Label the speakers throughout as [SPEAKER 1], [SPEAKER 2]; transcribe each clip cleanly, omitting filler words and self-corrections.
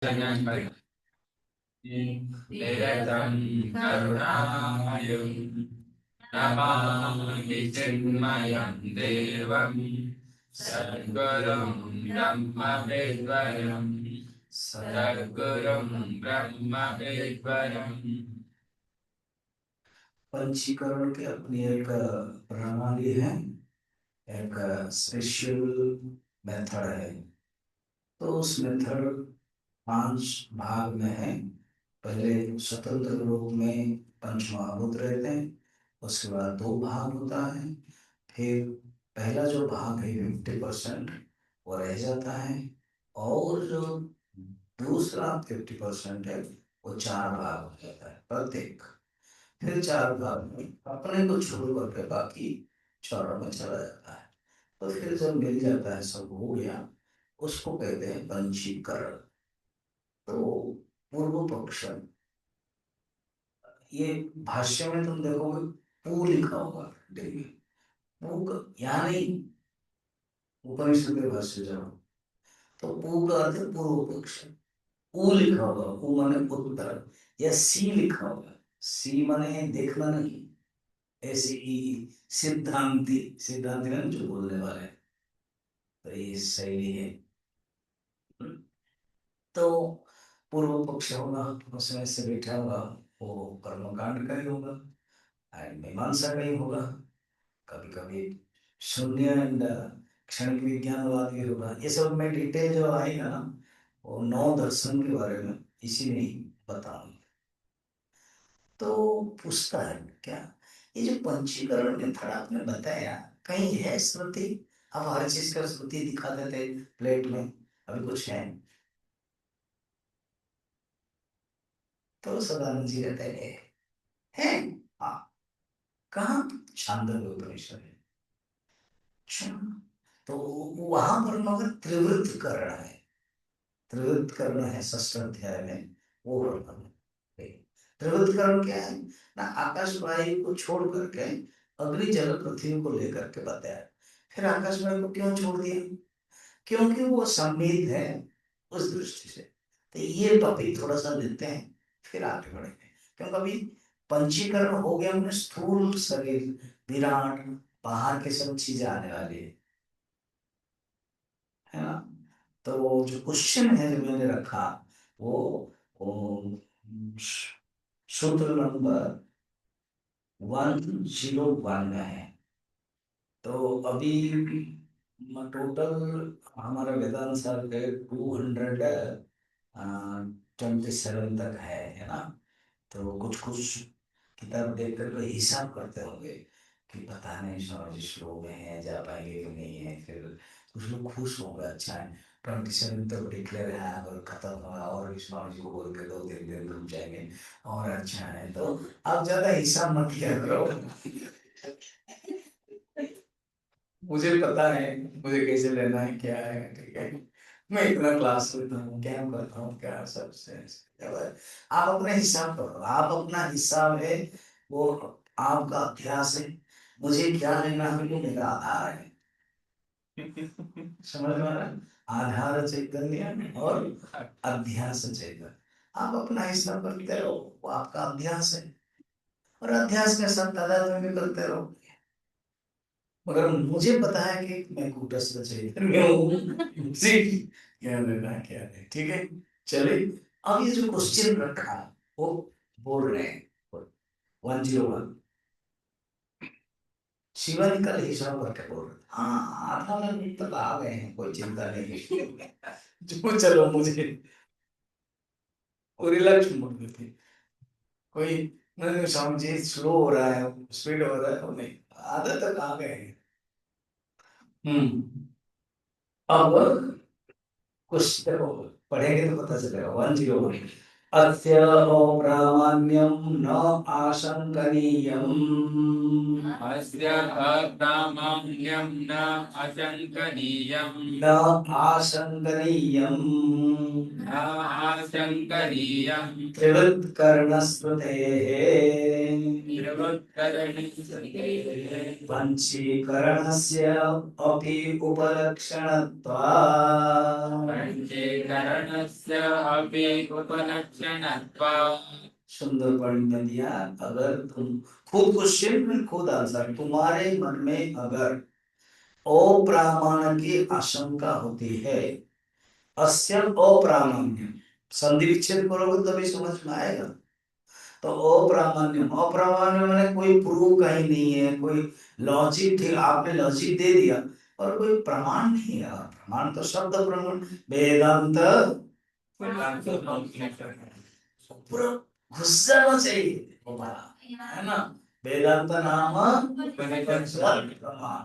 [SPEAKER 1] निरतं करुणामयं नमामि चिन्मयं देवं सद्गुरुं ब्रह्मविद्वरं सद्गुरुं ब्रह्मविद्वरम्। पंचीकरण की अपनी एक प्रणाली है, एक स्पेशल मेथड है। तो उस मेथड 5 भाग में है। पहले स्वतंत्र रूप में पंच महाभूत रहते हैं, उसके बाद 2 भाग होता है। फिर पहला जो भाग है 50% वो रह जाता है, और जो दूसरा 50% है वो 4 भाग हो जाता है प्रत्येक। फिर 4 भाग में अपने को छोड़ करके बाकी चारों में चला जाता है। तो फिर जब मिल जाता है, सब हो गया, उसको कहते हैं पंचीकरण। तो पूर्व पक्ष, ये भाष्य में तुम देखोगे पू लिखा होगा, देखिए पू यहाँ नहीं, उपनिषद के भाष्य जाओ तो पू का अर्थ है पूर्व पक्ष। ऊ लिखा होगा, ऊ माने उत्तर, या सी लिखा होगा, सी माने देखना नहीं, ऐसे ही सिद्धांति, सिद्धांति ना जो बोलने वाले हैं, तो ये शैली है। तो पूर्व पक्ष होगा, उसमें से बैठा होगा, वो कर्मकांड का ही होगा, मीमांसा का ही होगा, कभी कभी शून्य एंड क्षणिक विज्ञानवाद भी होगा। ये सब में डिटेल जो आएगा ना, वो 9 दर्शन के बारे में इसी में ही बताऊंगा। तो पूछता है क्या, ये जो पंचीकरण मेथड आपने बताया, कहीं है स्मृति? अब हर चीज का स्मृति दिखा देते प्लेट में, अभी कुछ है? तो सदानंद जी कहते हैं है। हाँ, कहाँ? छांदोग्य उपनिषद है। अच्छा, तो वहां पर मगर त्रिवृत करण है, त्रिवृत करण है षष्ठ अध्याय में, वो वर्णन है। त्रिवृत करण क्या है ना, आकाश वायु को छोड़ करके अग्नि जल पृथ्वी को लेकर के बताया। फिर आकाश वायु को क्यों छोड़ दिया? क्योंकि वो संबित है उस दृष्टि से। तो ये टॉपिक थोड़ा सा लेते हैं, फिर आगे बढ़ेंगे। क्योंकि अभी पंचीकरण हो गया, हमने स्थूल शरीर, विराट, बाहर के सब चीजें आने वाली है ना। तो जो क्वेश्चन है जो मैंने रखा, वो सूत्र नंबर 101 में है। तो अभी टोटल हमारे वेदांत साल के 227 तक है ना। तो कुछ कुछ किताब देख कर के हिसाब करते होंगे कि पता नहीं स्वामी जी स्लो में है, जा पाएंगे कि नहीं है। फिर कुछ लोग खुश होंगे, अच्छा है 27 तक डिक्लेयर है, अगर खत्म हुआ और भी स्वामी जी को बोल के 2-3 दिन रुक जाएंगे और अच्छा है। तो आप ज्यादा हिसाब मत किया करो, मुझे पता है मुझे कैसे लेना है, क्या है, ठीक है। मैं इतना क्लास लेता हूँ, क्या करता हूँ, क्या सबसे आप अपने हिसाब करो, आप अपना हिसाब है, वो आपका अभ्यास है। मुझे क्या लेना है, वो मेरा आधार है। समझ में आ रहा है? आधार चैतन्य और अध्यास चैतन्य। आप अपना हिसाब करते रहो, वो आपका अभ्यास है, और अध्यास के साथ तादाद में भी करते रहो। मगर मुझे पता है कि मैं कूटस्थ चैतन्य हूँ, मुझे क्या लेना है क्या नहीं, ठीक है। चलिए, अब ये जो क्वेश्चन रखा वो बोल रहे हैं 101, शिवानी कल हिसाब करके बोल रहे थे। हाँ, आधा मिनट तक आ गए हैं, कोई चिंता नहीं। जो चलो, मुझे वो रिलैक्स मोड में थी। कोई नहीं, समझे स्लो हो रहा है, स्पीड हो रहा है, वो नहीं, आधा तक आ गए हैं। हम्म। अब कुछ देखो, पढ़ेंगे तो पता चलेगा 101। अस्य अप्रामाण्यं न आशंकनीयम्।
[SPEAKER 2] अस्य अप्रामाण्यं न आशङ्कनीयम्।
[SPEAKER 1] न आशंकनीयम्।
[SPEAKER 2] न आशङ्कनीयम्।
[SPEAKER 1] त्रिवृत्कर्णस्मृतेः
[SPEAKER 2] निवृत्तरणिः
[SPEAKER 1] पञ्चीकरणस्य अपि उपलक्षणत्वात्।
[SPEAKER 2] पञ्चीकरणस्य अपि उपलक्षणत्वात्।
[SPEAKER 1] सुंदर पॉइंट में दिया। अगर तुम खुद क्वेश्चन में खुद आंसर, तुम्हारे मन में अगर अप्रामाण्य की आशंका होती है, अस्य अप्रामाण्य संधि विच्छेद करोगे तभी समझ में आएगा। तो अप्रामाण्य, अप्रामाण्य मैंने कोई प्रूफ कहीं नहीं है, कोई लॉजिक थी, आपने लॉजिक दे दिया और कोई प्रमाण नहीं है। प्रमाण तो शब्द प्रमाण, वेदांत पूरा घुस जाना चाहिए हमारा, है ना। वेदांत नाम प्रमाण।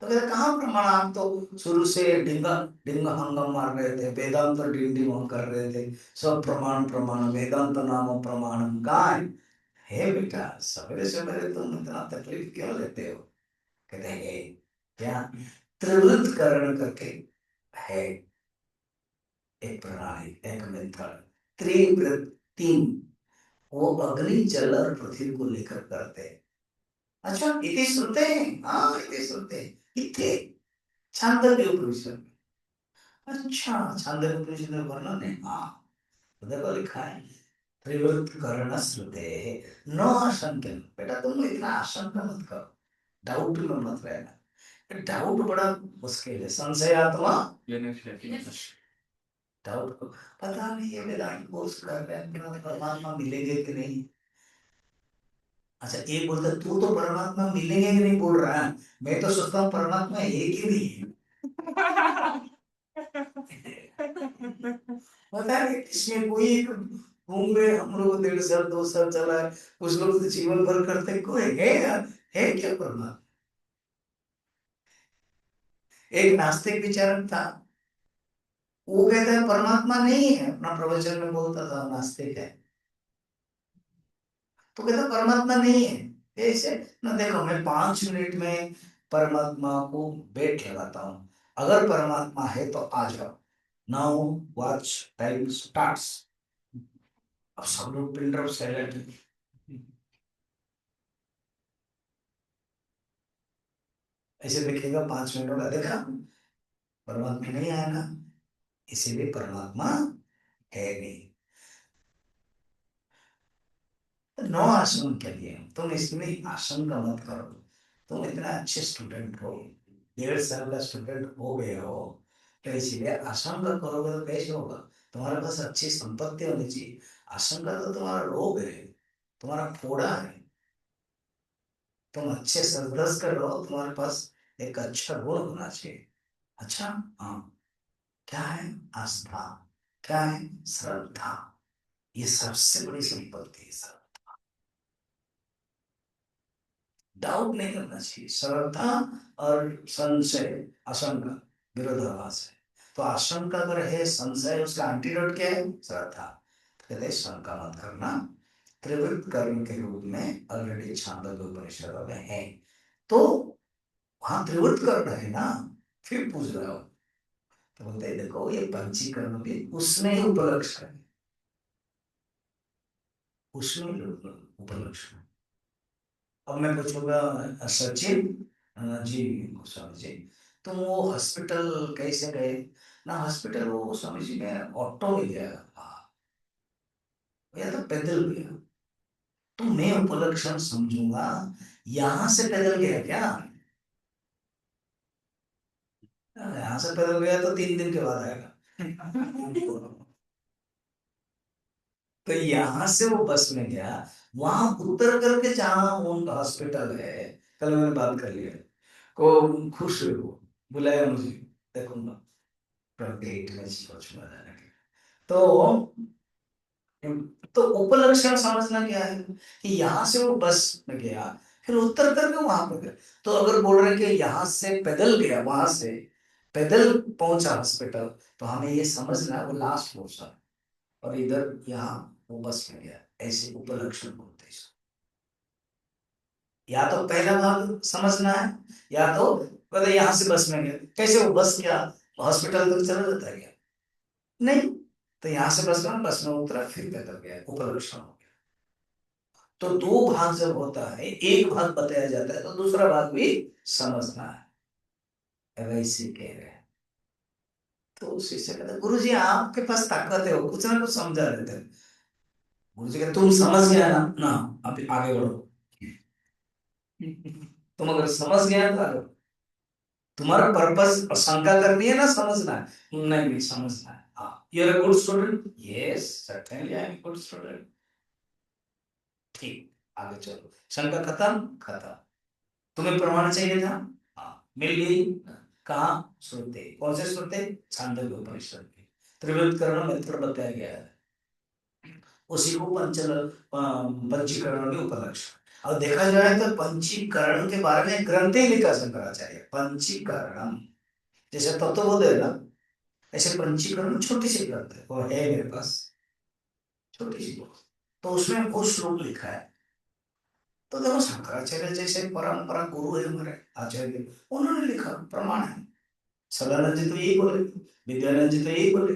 [SPEAKER 1] तो कहते कहाँ प्रमाण, आप तो शुरू से डिंगा डिंगा हंगम मार रहे थे, वेदांत डिंग डिंग कर रहे थे, सब प्रमाण प्रमाण, वेदांत नाम प्रमाणम। कहाँ है बेटा, सवेरे सवेरे तुम इतना तकलीफ क्यों लेते हो। कहते हैं क्या, त्रिवृत करण करके है एक प्रणाली, एक मेथड। त्रिवृत तीन, वो अग्नि जल और पृथ्वी को लेकर करते हैं। अच्छा इति सुनते हैं, हाँ इति सुनते हैं, इथे छांदोग्य उपनिषद में। अच्छा छांदोग्य उपनिषद में वर्णन है, हाँ तो देखो लिखा है त्रिवृत कर्ण श्रुते न आशंकन। बेटा तुम इतना आशंका मत करो, डाउट में मत रहना। डाउट बड़ा मुश्किल है, संशयात्मा डाउट को पता नहीं, ये वेदांत कोर्स कर रहे हैं परमात्मा मिलेंगे कि नहीं। अच्छा एक बोलता तू तो परमात्मा मिलेंगे कि नहीं बोल रहा है, मैं तो सोचता हूँ परमात्मा एक ही नहीं है। पता है इसमें कोई एक घूम रहे, हम लोग 1.5 साल 2 साल चला है, कुछ लोग तो जीवन भर करते, कोई है यार, है क्या परमात्मा। एक नास्तिक विचारक था, वो कहता है परमात्मा नहीं है, अपना प्रवचन में बोलता था नास्तिक है, तो कहता परमात्मा नहीं है ऐसे ना। देखो मैं 5 मिनट में परमात्मा को बेट लगाता हूँ, अगर परमात्मा है तो आ जाओ। Now watch time starts. अब सब लोग पिन ड्रॉप साइलेंट, ऐसे देखेगा 5 मिनट का, देखा परमात्मा नहीं आया ना, इसीलिए परमात्मा है नहीं। तो नो आसन के लिए तुम इसमें आशंका मत करो। तुम इतना अच्छे स्टूडेंट हो, 1.5 साल का स्टूडेंट हो गए हो, तो इसीलिए आशंका करोगे तो कैसे होगा। तुम्हारे पास अच्छी संपत्ति होनी चाहिए। आशंका तो तुम्हारा रोग है, तुम्हारा फोड़ा है। तुम अच्छे सरदर्द कर रहो, तुम्हारे पास एक अच्छा गुण होना चाहिए। अच्छा हाँ, क्या है आस्था, क्या है श्रद्धा, ये सबसे बड़ी संपत्ति है सर। डाउट नहीं करना चाहिए। श्रद्धा और संशय, आशंका विरोधाभास है। तो आशंका अगर है, संशय, उसका एंटीडोट क्या है, श्रद्धा। तो कहते हैं शंका मत करना, त्रिवृत कर्म के रूप में ऑलरेडी छांदोग्य उपनिषद में है। तो वहां त्रिवृत कर्म है ना, फिर पूछ रहे हो, तो बोलते हैं देखो ये पंचीकरण भी उसमें ही उपलक्ष्य है, उसमें ही उपलक्ष्य। अब मैं पूछूंगा सचिन जी, स्वामी जी तुम वो हॉस्पिटल कैसे गए ना। हॉस्पिटल वो स्वामी जी मैं ऑटो में गया, या तो पैदल गया, तो मैं उपलक्षण समझूंगा यहाँ से पैदल गया क्या। यहाँ से पैदल गया तो 3 दिन के बाद आएगा। तो यहाँ से वो बस में गया, वहां उतर करके जहाँ उनका हॉस्पिटल है, कल मैंने बात कर लिया, को खुश हुए, वो बुलाया मुझे, देखूंगा डेट में सोचूंगा जाने के। तो उपलक्षण समझना क्या है कि यहाँ से वो बस में गया, फिर उतर करके वहां पर गया। तो अगर बोल रहे हैं कि यहाँ से पैदल गया, वहां से पैदल पहुंचा हॉस्पिटल, तो हमें ये समझना है वो लास्ट पहुंचा, और इधर यहाँ वो बस में गया, ऐसे उपलक्षण बोलते हैं इसको। या तो पहला भाग समझना है, या तो पहले यहाँ से बस में गया, कैसे वो बस क्या हॉस्पिटल तक चला जाता है क्या? नहीं। तो यहाँ से बस में उतरा, फिर पैदल गया, उपलक्षण हो गया। तो दो भाग जब होता है, एक भाग बताया जाता है तो दूसरा भाग भी समझना है, वैसे कह रहे हैं। तो शिष्य कहता गुरु जी आपके पास ताकत है, वो कुछ ना कुछ समझा देते हैं। गुरु जी कहते तुम समझ गया ना, ना अब आगे बढ़ो। तुम अगर समझ गया तो आगे बढ़ो। तुम्हारा पर्पस शंका करनी है ना समझना है? नहीं नहीं समझना है। हाँ you are a good student, yes certainly I am good student. ठीक, आगे चलो। शंका खत्म, खत्म। तुम्हें प्रमाण चाहिए था, हाँ मिल गई। कहा? श्रुति। कौन से श्रुति? छांदोग्य उपनिषद की त्रिविध मेथड बताया गया है, उसी को पंचीकरण के उपलक्षण। अब देखा जाए तो पंचीकरण के बारे में ग्रंथ ही लिखा शंकराचार्य, पंचीकरण। जैसे तत्वबोध है ना, ऐसे पंचीकरण छोटी सी ग्रंथ है, वो है मेरे पास, छोटी सी बुक। तो उसमें वो श्लोक लिखा है। तो देखो शंकराचार्य जैसे परंपरा गुरु है हमारे आचार्य, उन्होंने लिखा, प्रमाण है। सदानंद जी तो यही बोले, विद्यानंद जी तो यही बोले,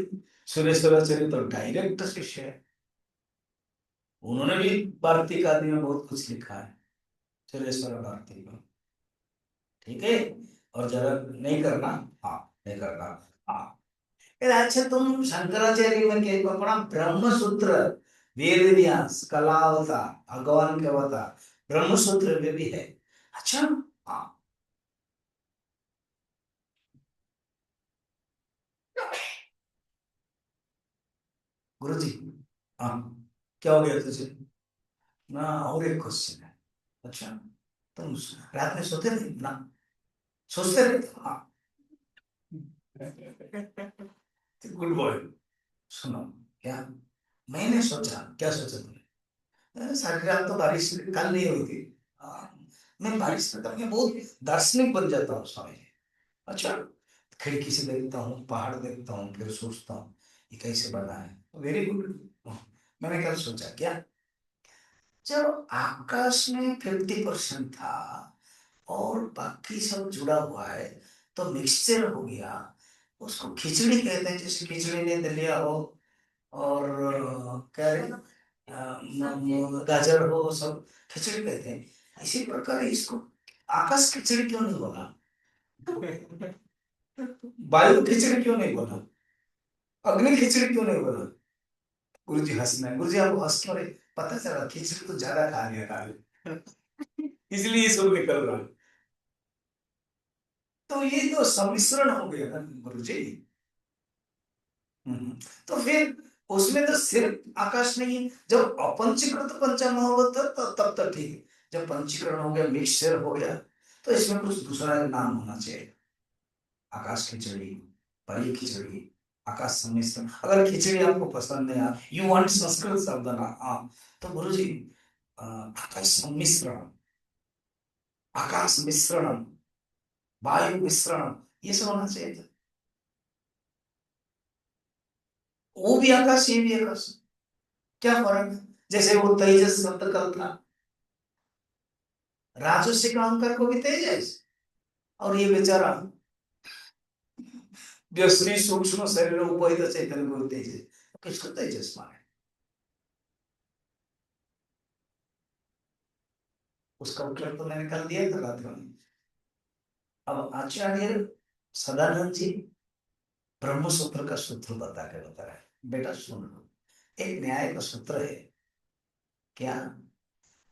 [SPEAKER 1] सुरेश्वराचार्य तो डायरेक्ट शिष्य है, उन्होंने भी वार्तिक आदि में बहुत कुछ लिखा है, सुरेश्वर वार्तिक में। ठीक है, और जरा नहीं करना, हाँ नहीं करना, हाँ। अच्छा तुम शंकराचार्य में क्या पढ़ा? ब्रह्म सूत्र, वेद व्यास, कलावतार, भगवान के अवतार, ब्रह्म सूत्र में भी है। अच्छा, हाँ। गुरु जी, हाँ क्या हो गया तुझे ना? और एक क्वेश्चन है। अच्छा, तुम रात में सोते नहीं ना? सोचते रहते हो? हाँ। Good boy. सुनो, क्या मैंने सोचा, क्या सोचा तुमने? सारी रात तो बारिश कल नहीं हुई थी। मैं बारिश में तो मैं बहुत दार्शनिक बन जाता हूँ स्वामी जी। अच्छा, खिड़की से देखता हूँ, पहाड़ देखता हूँ, फिर सोचता हूँ ये कैसे बना है। Very good. मैंने कल सोचा क्या, जब आकाश में 50% था और बाकी सब जुड़ा हुआ है, तो मिक्सचर हो गया, उसको खिचड़ी कहते हैं। जैसे खिचड़ी ने दलिया हो और क्या है, गाजर हो, सब खिचड़ी कहते हैं। इसी प्रकार इसको आकाश खिचड़ी क्यों नहीं बोला? वायु खिचड़ी क्यों नहीं बोला? अग्नि खिचड़ी क्यों नहीं बोला? गुरु जी हंसना है। गुरु जी आप हंस क्यों रहे? पता चला खिचड़ी तो ज्यादा खा लिया था, इसलिए ये सब निकल रहा है। तो ये तो सम्मिश्रण हो गया ना गुरु जी। तो फिर उसमें तो सिर्फ आकाश नहीं है। जब अपंचीकृत पंचमहाभूत तो तब तक ठीक है। जब पंचीकरण हो गया, मिक्सचर हो गया, तो इसमें कुछ दूसरा नाम होना चाहिए। आकाश खिचड़ी, परी खिचड़ी, आकाश सम्मिश्रण। अगर खिचड़ी आपको पसंद है, यू वांट संस्कृत शब्द ना, हाँ, तो गुरु जी आकाश सम्मिश्रण, आकाश मिश्रण, वायु मिश्रण, ये सब होना चाहिए। वो भी आकाश, ये भी आकाश, क्या फर्क है? जैसे वो तेजस शब्द कल्पना, राजस्व का अहंकार को भी तेजस, और ये बेचारा व्यष्टि सूक्ष्म शरीर उपहित चैतन्य को तेजस, किसको तेजस माने? उसका उत्तर तो मैंने कल दिया था रात में। अब आचार्य सदानंद जी ब्रह्म सूत्र का सूत्र बता के बता रहे, बेटा सुन लो, एक न्याय का सूत्र है, क्या?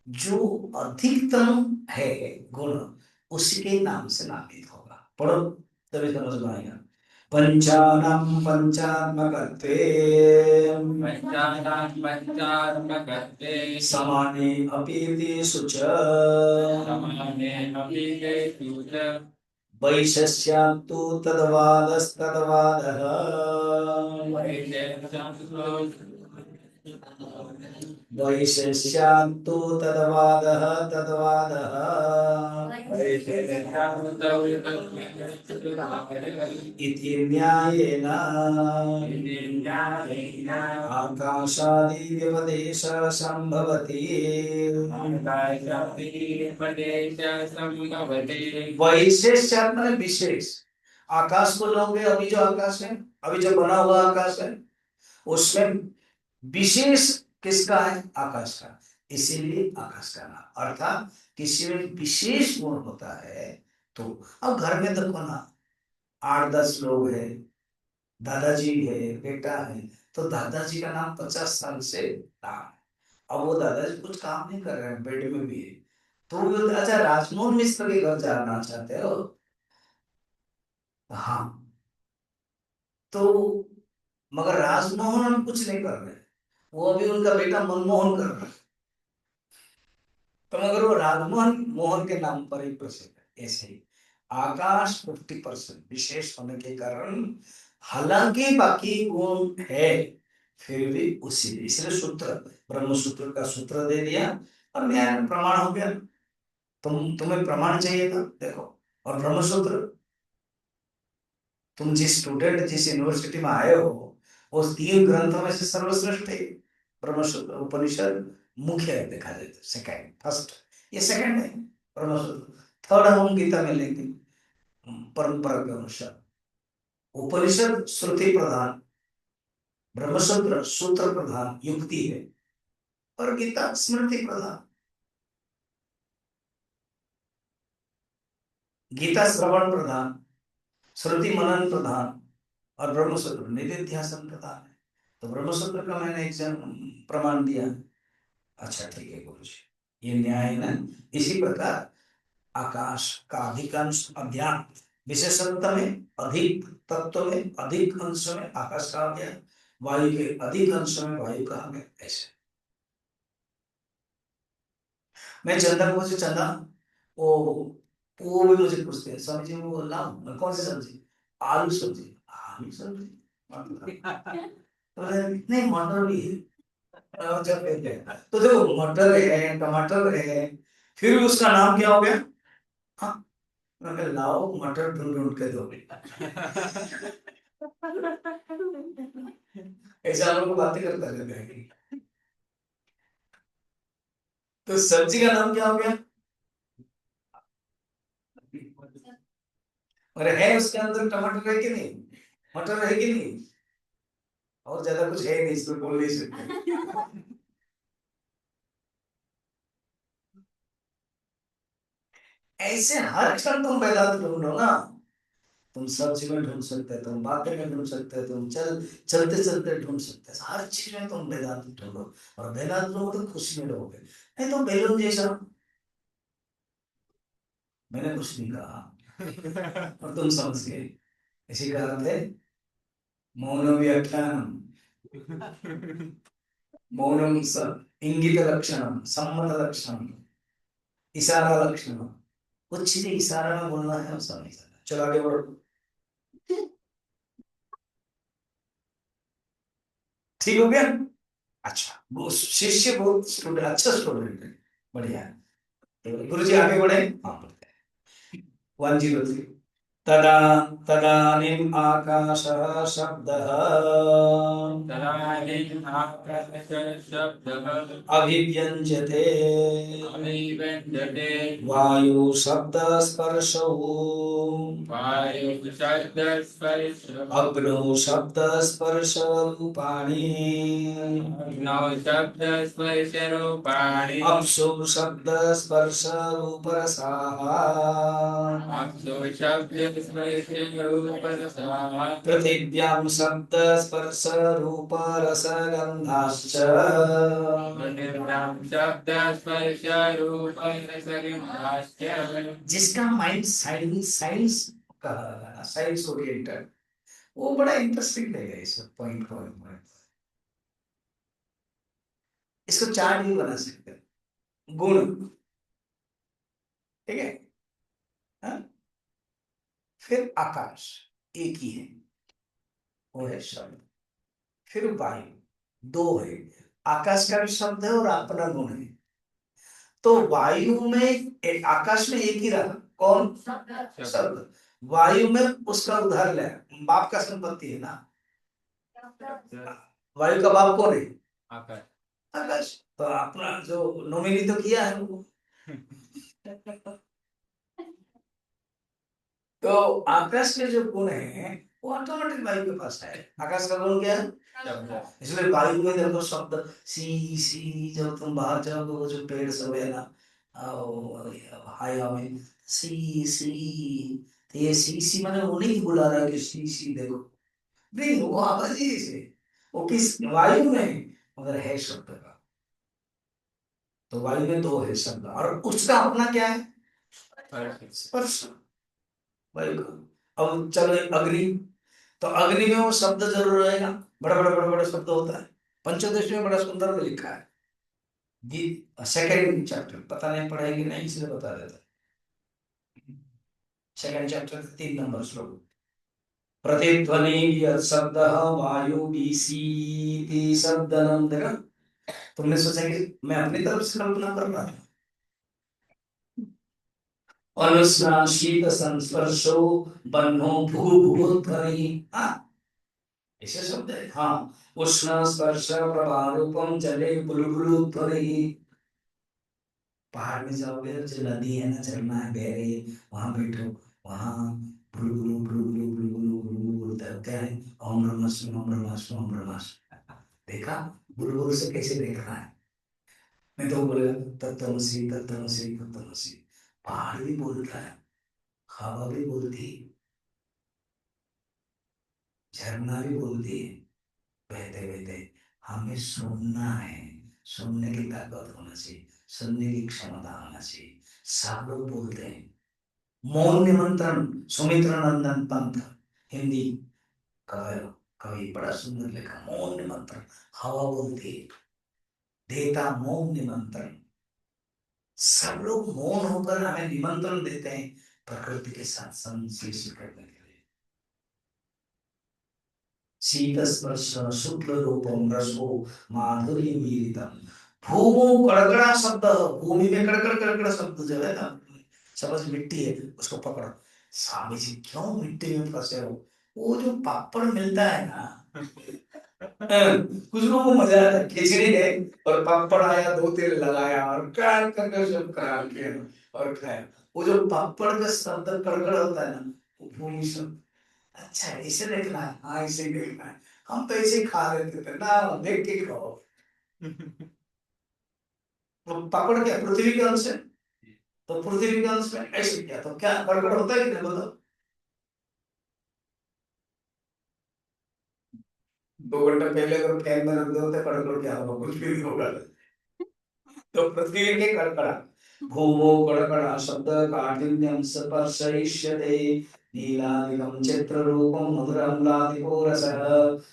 [SPEAKER 1] जो अधिकतम है गुण, उसके नाम से नामित होगा। पढ़ो तभी समझ में आएगा। पंचानाम पंचात्मकत्वे
[SPEAKER 2] पंचानां पंचात्मकत्वे
[SPEAKER 1] समाने अपीतिषु च
[SPEAKER 2] समाने अपि तेषु च
[SPEAKER 1] वैशस्यात्तु तद्वादस्तद्वादः।
[SPEAKER 2] वैशेषं
[SPEAKER 1] वैशेष्यान्तु तदवादः तदवादः इति न्यायेन आकाशादि संभवति। वैशेष्यात् माने विशेष। आकाश को लोगे, अभी जो आकाश है, अभी जो बना हुआ आकाश है, उसमें विशेष किसका है? आकाश का। इसीलिए आकाश का नाम, अर्थात किसी में विशेष गुण होता है। तो अब घर में देखो ना, 8-10 लोग है, दादाजी है, बेटा है, तो दादाजी का नाम 50 साल से नाम है। अब वो दादाजी कुछ काम नहीं कर रहे हैं, बेड में भी है, तो वो बोलते, अच्छा राजमोहन मिश्र के घर जाना चाहते हो? हाँ। तो मगर राजमोहन हम कुछ नहीं कर रहे, वो अभी उनका बेटा मनमोहन कर रहा है, तो मगर वो राजमोहन मोहन के नाम पर ही प्रसिद्ध है। ऐसे ही आकाश 50% विशेष होने के कारण, हालांकि बाकी गुण है, फिर भी उसी, इसलिए सूत्र, ब्रह्म सूत्र का सूत्र दे दिया और न्याय प्रमाण हो गया। तुम्हें प्रमाण चाहिए था, देखो, और ब्रह्म सूत्र, तुम जिस स्टूडेंट जिस यूनिवर्सिटी में आए हो, उस 3 ग्रंथों में से सर्वश्रेष्ठ है ब्रह्मसूत्र उपनिषद। मुख्य है, देखा जाए तो सेकंड, फर्स्ट ये सेकंड है ब्रह्मसूत्र, थर्ड हम गीता में लेंगे परंपरा के अनुसार। उपनिषद श्रुति प्रधान, ब्रह्मसूत्र सूत्र प्रधान युक्ति है, और गीता स्मृति प्रधान। गीता श्रवण प्रधान, श्रुति मनन प्रधान, और ब्रह्मसूत्र निधिध्यासन प्रधान है। तो ब्रह्मसूत्र का मैंने प्रमाण दिया। अच्छा ठीक है गुरु जी, ये न्याय है ना। इसी प्रकार आकाश का अधिकांश अज्ञान, विशेषणता में अधिक, तत्व में अधिक अंश में आकाश कहा गया, वायु के अधिक अंश में वायु कहा गया। ऐसे मैं चंदा को से चंदा, वो भी मुझे पूछते हैं, स्वामी जी वो लाओ, मैं कौन सी सब्जी? आलू सब्जी। आलू सब्जी तो नहीं, मटर भी है। जब कहते हैं तो देखो, मटर है, टमाटर है, फिर भी उसका नाम क्या हो गया? हाँ, मैं लाओ मटर ढूंढ ढूंढ के दो। ऐसे हम लोग बातें करते रहते हैं। तो सब्जी का नाम क्या हो गया? और है उसके अंदर टमाटर है कि नहीं, मटर है कि नहीं, और ज्यादा कुछ है नहीं, इसमें बोल नहीं सकते। ऐसे हर क्षण तुम वेदांत ढूंढो ना, तुम सब्जी में ढूंढ सकते हो, तुम बातें में ढूंढ सकते हो, तुम चलते चलते ढूंढ सकते हो, हर चीज में तुम वेदांत ढूंढो। और वेदांत ढूंढो तो खुश में रहोगे, नहीं तो बैलून जैसा। मैंने कुछ नहीं कहा और तुम समझ गए। इसी का अर्थ है मौन व्याख्यान, मौनम इंगित लक्षण, सम्मत लक्षण, इशारा लक्षण। कुछ चीजें इशारा में बोलना है, उसका नहीं करना। चलो आगे बढ़ो। ठीक हो गया? अच्छा, वो शिष्य बहुत स्टूडेंट, अच्छा स्टूडेंट है, बढ़िया है। तो गुरु जी आगे बढ़े। हाँ, 103। तदा तदानीम् आकाशः शब्दः
[SPEAKER 2] तदानीम् आकाशशब्दः
[SPEAKER 1] अभिव्यञ्जते,
[SPEAKER 2] अभिव्यञ्जते,
[SPEAKER 1] वायु शब्द स्पर्शौ,
[SPEAKER 2] वायुशब्दस्पर्शः
[SPEAKER 1] अग्नौ शब्द स्पर्श रूपाणि,
[SPEAKER 2] अग्नौ शब्दस्पर्शरूपाणि,
[SPEAKER 1] अप्सु शब्द स्पर्श रूप रसाः,
[SPEAKER 2] अप्सु शब्दस्पर्शरूपरसाः,
[SPEAKER 1] पृथिव्यां शब्द स्पर्श रूप रसगन्धाश्च,
[SPEAKER 2] पृथिव्यां शब्दस्पर्शरूपरसगन्धाश्च।
[SPEAKER 1] जिसका माइंड साइंस साइंस का साइंस ओरिएंटेड, वो बड़ा इंटरेस्टिंग लगेगा इस पॉइंट पॉइंट। इसको चार्ट भी बना सकते हैं, गुण, ठीक है? हाँ? फिर आकाश एक ही है, वो है शब्द। फिर वायु 2 है, आकाश का भी शब्द है और अपना गुण है। तो वायु में आकाश में एक ही रहा, कौन? शब्द। वायु में उसका उदाहरण है, बाप का संपत्ति है ना। वायु का बाप कौन है?
[SPEAKER 2] आकाश।
[SPEAKER 1] आकाश। तो अपना जो नोमिनी तो किया है वो। तो आकाश के जो गुण है वो ऑटोमेटिक वायु के पास है। आकाश का गुण क्या है? इसलिए वायु में देखो शब्द सी सी, जब तुम बाहर जाओगे वो जो पेड़ सब है ना, हवा में सी सी, तो ये सी मैंने वो नहीं बुला रहा कि सी देखो, नहीं वो आवाज ही से, वो किस वायु में है, मगर है शब्द का। तो वायु में दो है शब्द, और उसका अपना क्या है? स्पर्श। वायु का। अब चलो अग्नि, तो अग्नि में वो शब्द जरूर रहेगा, बड़ा बड़ा बड़ा बड़ा शब्द होता है। पंचोदश में बड़ा सुंदर में लिखा है, सेकेंड चैप्टर, पता नहीं पढ़ेगी नहीं इसलिए बता देता। सेकेंड चैप्टर 3 नंबर श्लोक, प्रतिध्वनि शब्द वायु बीसी शब्दनम। देखा, तुमने सोचा कि मैं अपनी तरफ से कल्पना कर रहा था। अनुस्ना शीत संस्पर्शो बन्नो भूभुध्वनि, हाँ ऐसे शब्द है। हाँ, उष्ण स्पर्श प्रभारूपम जले बुलबुलुध्वनि। पहाड़ में जाओगे, जो नदी है ना, झरना है, बह रही है, वहां बैठो, वहां बुलबुलु बुलबुलु बुलबुलु बुलबुलु बोलता है, क्या है? ओम नमः शिवाय, ओम नमः शिवाय, ओम नमः शिवाय। देखा बुलबुल से कैसे देखना है? मैं तो बोले तत्तमसी तत्तमसी तत्तमसी। पहाड़ भी बोलता है, हवा भी बोलती है, झरना भी बोलती है, बहते बहते। हमें सुनना है, सुनने की ताकत होना चाहिए, सुनने की क्षमता होना चाहिए। सब लोग बोलते हैं। मौन निमंत्रण, सुमित्रा नंदन पंत, हिंदी कवि, कवि बड़ा सुंदर लिखा, मौन निमंत्रण। हवा बोलती है, देता मौन निमंत्रण। सब लोग मौन होकर हमें निमंत्रण देते हैं प्रकृति के साथ संश्लेष करने के लिए। शीत स्पर्श शुक्ल रूपम रसो माधुर्य मीरितम। भूमो कड़कड़ा शब्द, भूमि में कड़कड़ कड़कड़ शब्द जो है ना, समझ मिट्टी है, उसको पकड़ो। स्वामी जी क्यों मिट्टी में फंसे हो? वो जो पापड़ मिलता है ना, कुछ लोगों को मजा आता है, खिचड़ी है और पापड़ आया, दो तेल लगाया और कार कर सब कराल के और खाया। वो जो पापड़ का शब्द कड़कड़ होता है ना, वो भूमि शब्द। अच्छा ऐसे देखना है, हाँ ऐसे ही देखना है। हम तो ऐसे ही खा लेते थे ना, देख के खाओ। तो पापड़ क्या पृथ्वी के अंश है? तो पृथ्वी के अंश में ऐसे क्या, तो क्या गड़बड़ होता है कि नहीं बताओ? 2 घंटा पहले अगर फैन में रख दो तो गड़बड़ क्या होगा? कुछ भी नहीं होगा। तो पृथ्वी के कड़कड़ा, भूमो कड़कड़ा शब्द काठिन्यम स्पर्शयिष्यते, नीलादिकं चित्ररूपं मधुराम्लादिको रसः,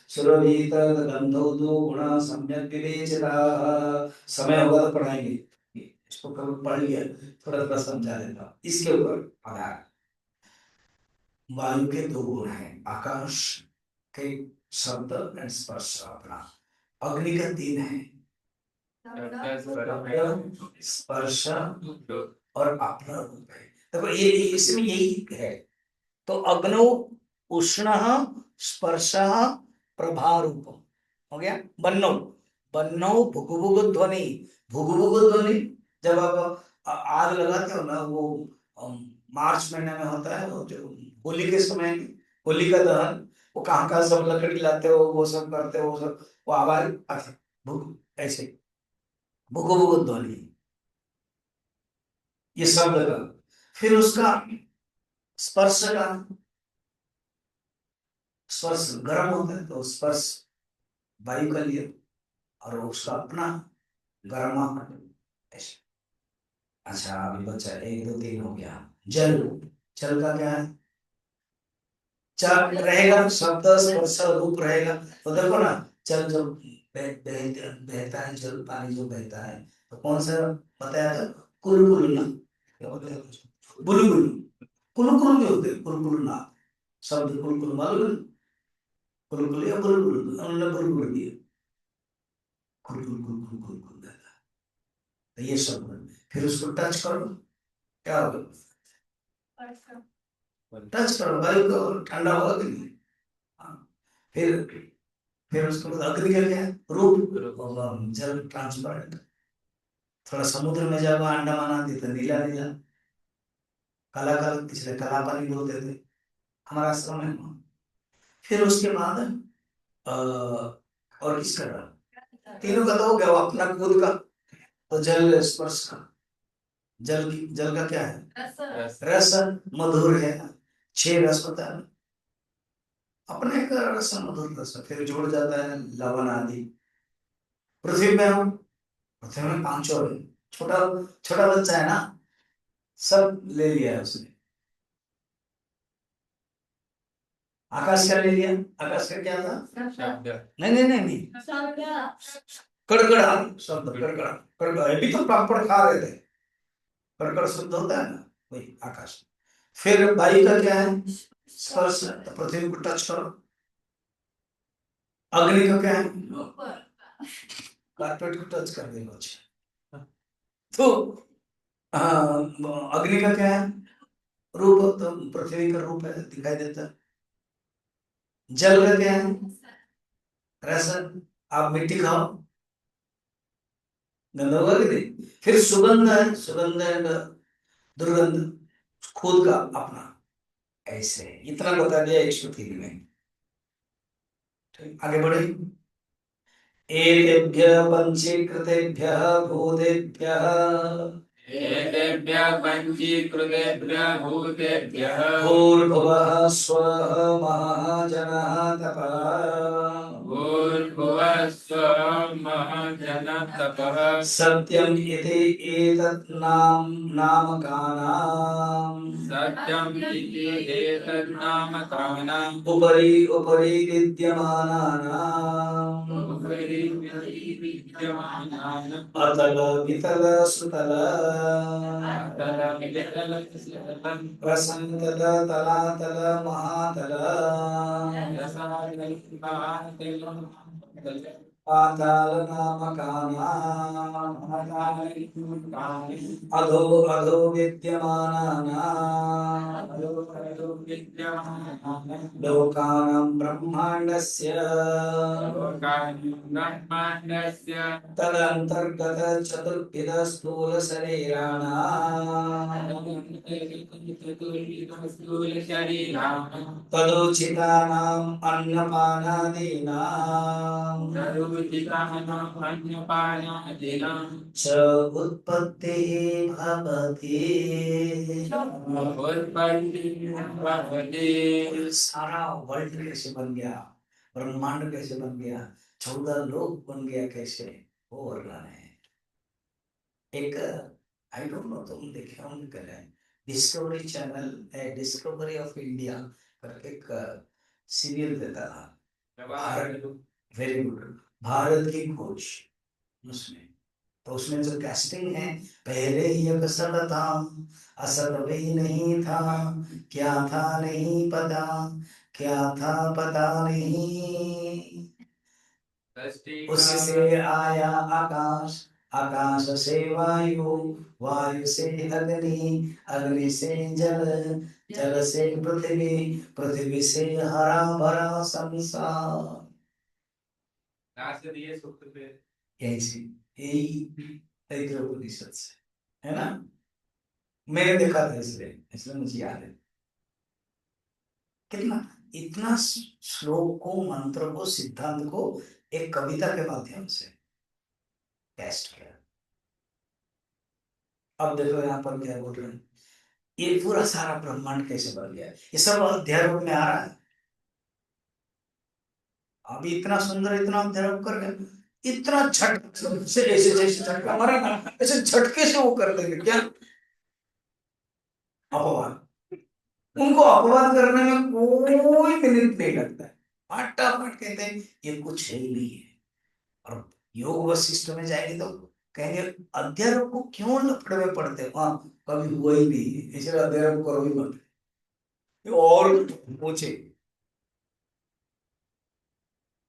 [SPEAKER 1] सुरभित गंधौ दो गुणा सम्यक् विवेचिताः। समय होगा तो पढ़ाएंगे इसको, कभी पढ़ लिया, थोड़ा थोड़ा समझा देता हूं इसके ऊपर आधार। वायु के दो गुण हैं, आकाश के शब्द एंड स्पर्श अपना। अग्नि का 3 है, स्पर्श और अपना रूप है। देखो ये इसमें यही है। तो अग्नो उष्ण स्पर्श प्रभारूप हो गया। बन्नो, बन्नो भुगुभुगु ध्वनि, भुगुभुगु ध्वनि। जब आप आग लगाते हो ना, वो मार्च महीने में होता है, वो जो होली के समय, होली का दहन, वो कहाँ कहाँ सब लकड़ी लाते हो, वो सब करते हो, वो सब, वो आवाज ऐसे भुगुभुगु ध्वनि, ये शब्द का। फिर उसका स्पर्श का, स्पर्श गर्म होता है तो स्पर्श वायु का लिए, और उसका अपना गर्मा ऐसे। अच्छा अभी बच्चा 1 2 3 हो गया। जल, जल का क्या है? चल रहेगा, शब्द स्पर्श रूप रहेगा। तो देखो ना, जल जो बहता है, जल पानी जो बहता है, तो कौन सा बताया था? कुलु कुलु ना, क्या होता है? बुलबुल, कुलु कुलु भी होते हैं, कुलु कुलु ना, शब्द कुलु कुलु मालूम है? कुलु कुलु या बुलबुल, हमने बुलबुल दिया। खुल खुल खुल खुल खुल खुल देता है। तो ये सब, फिर उसको टच करो, क्या होगा? टच करो, वायु को ठंडा होगा कि नहीं? हाँ। फिर फिर उसके बाद अग्नि का क्या है? रूप और जल ट्रांसपेरेंट। थोड़ा समुद्र में जाओ, अंडमान आती तो नीला नीला, काला काला, इसलिए काला पानी बोलते थे हमारा आश्रम में। फिर उसके बाद और किसका रहा? तीनों का तो हो गया, वो अपना खुद का। तो जल स्पर्श का, जल का क्या है? रस मधुर है, 6 रस होता है अपने का, रस मधुर रस, फिर जोड़ जाता है लवण आदि। पृथ्वी में हम, पृथ्वी में 5 और है। छोटा छोटा बच्चा है ना, सब ले लिया है उसने। आकाश का ले लिया, आकाश का क्या था?
[SPEAKER 2] शब्द।
[SPEAKER 1] नहीं नहीं नहीं नहीं, कड़कड़ा शब्द, कड़कड़ा कड़कड़ा, अभी तो पापड़ खा रहे थे, कड़कड़ शब्द होता है ना, वही आकाश। फिर वायु का क्या है? स्पर्श, तो पृथ्वी को टच करो। अग्नि का क्या है? कारपेट को टच कर देगा। अच्छा, तो अग्नि का क्या है? रूप, तो पृथ्वी का रूप है, दिखाई देता है। जल का क्या है? रस, आप मिट्टी खाओ, गंदा होगा कि नहीं? फिर सुगंध है, सुगंध है, दुर्गंध, खुद का अपना। ऐसे इतना बता दिया 103 में। ठीक, आगे बढ़े। एतेभ्यः पंचीकृतेभ्यः भूतेभ्यः
[SPEAKER 2] एतेभ्यः पञ्चीकृतेभ्यः भूतेभ्यः
[SPEAKER 1] भूर्भुवः स्वः महाजनः तपः
[SPEAKER 2] भूर्भुवः स्वः महाजनः तपः
[SPEAKER 1] सत्यम् इति एतत् नामकानाम्
[SPEAKER 2] सत्यम् इति एतन्नामकानाम्
[SPEAKER 1] उपरि उपरि विद्यमानानाम्
[SPEAKER 2] उपरि विद्यमानानाम्
[SPEAKER 1] अतल वितल सुतल
[SPEAKER 2] अतलवितलसतलं
[SPEAKER 1] रसंतल तलातल महातल
[SPEAKER 2] रसायनमहातलं
[SPEAKER 1] पाताल नामकानाम्
[SPEAKER 2] पातालनामकानि
[SPEAKER 1] अधो अधो विद्यमानानाम्
[SPEAKER 2] अधो विद्यमानानां
[SPEAKER 1] लोकानां ब्रह्माण्डस्य
[SPEAKER 2] लोकानि ब्रह्माण्डस्य
[SPEAKER 1] तदन्तर्गत चतुर्विध स्थूल शरीराणाम्
[SPEAKER 2] स्थूलशरीराणां
[SPEAKER 1] तदोचितानाम् अन्नपानादीनाम्
[SPEAKER 2] तदुदितानाम् अन्नपानादीनां
[SPEAKER 1] च उत्पत्तिः भवति।
[SPEAKER 2] उत्पत्तिः भवति।
[SPEAKER 1] सारा वर्ल्ड कैसे बन गया, ब्रह्मांड कैसे बन गया, 14 लोक बन गया कैसे, वो वर्णन है। एक, आई डोंट नो तुम देखे होंगे क्या, डिस्कवरी चैनल है, डिस्कवरी ऑफ इंडिया करके एक सीरियल देता था, भारत, वेरी गुड, भारत की खोज। उसमें तो उसमें जो कैस्टिंग है, पहले ही एक असर था, असर भी नहीं था, क्या था नहीं पता, क्या था पता नहीं, उसी से आया आकाश, आकाश से वायु, वायु से अग्नि, अग्नि से जल, जल से पृथ्वी, पृथ्वी से हरा भरा संसार। ऐसी यही तैतृपनिषद से है ना, मैंने देखा था, इसलिए इसलिए मुझे याद है। कितना, इतना श्लोक को, मंत्र को, सिद्धांत को एक कविता के माध्यम से टेस्ट किया। अब देखो यहाँ पर क्या बोल रहे हैं, ये पूरा सारा ब्रह्मांड कैसे बन गया, ये सब अध्याय रूप में आ रहा है। अभी इतना सुंदर, इतना अध्याय रूप कर गए, इतना झट से, ऐसे जैसे झटका मारा ना, ऐसे झटके से वो कर देंगे क्या, अपवाद। उनको अपवाद करने में कोई मिनट नहीं लगता है, फटाफट कहते हैं ये कुछ है ही नहीं है। और योग वशिष्ठ में जाएंगे तो कहेंगे अध्यारोप को क्यों लफड़े में पड़ते हो, हाँ कभी हुआ ही नहीं है, इसलिए अध्यारोप करो ही मत। और पूछे,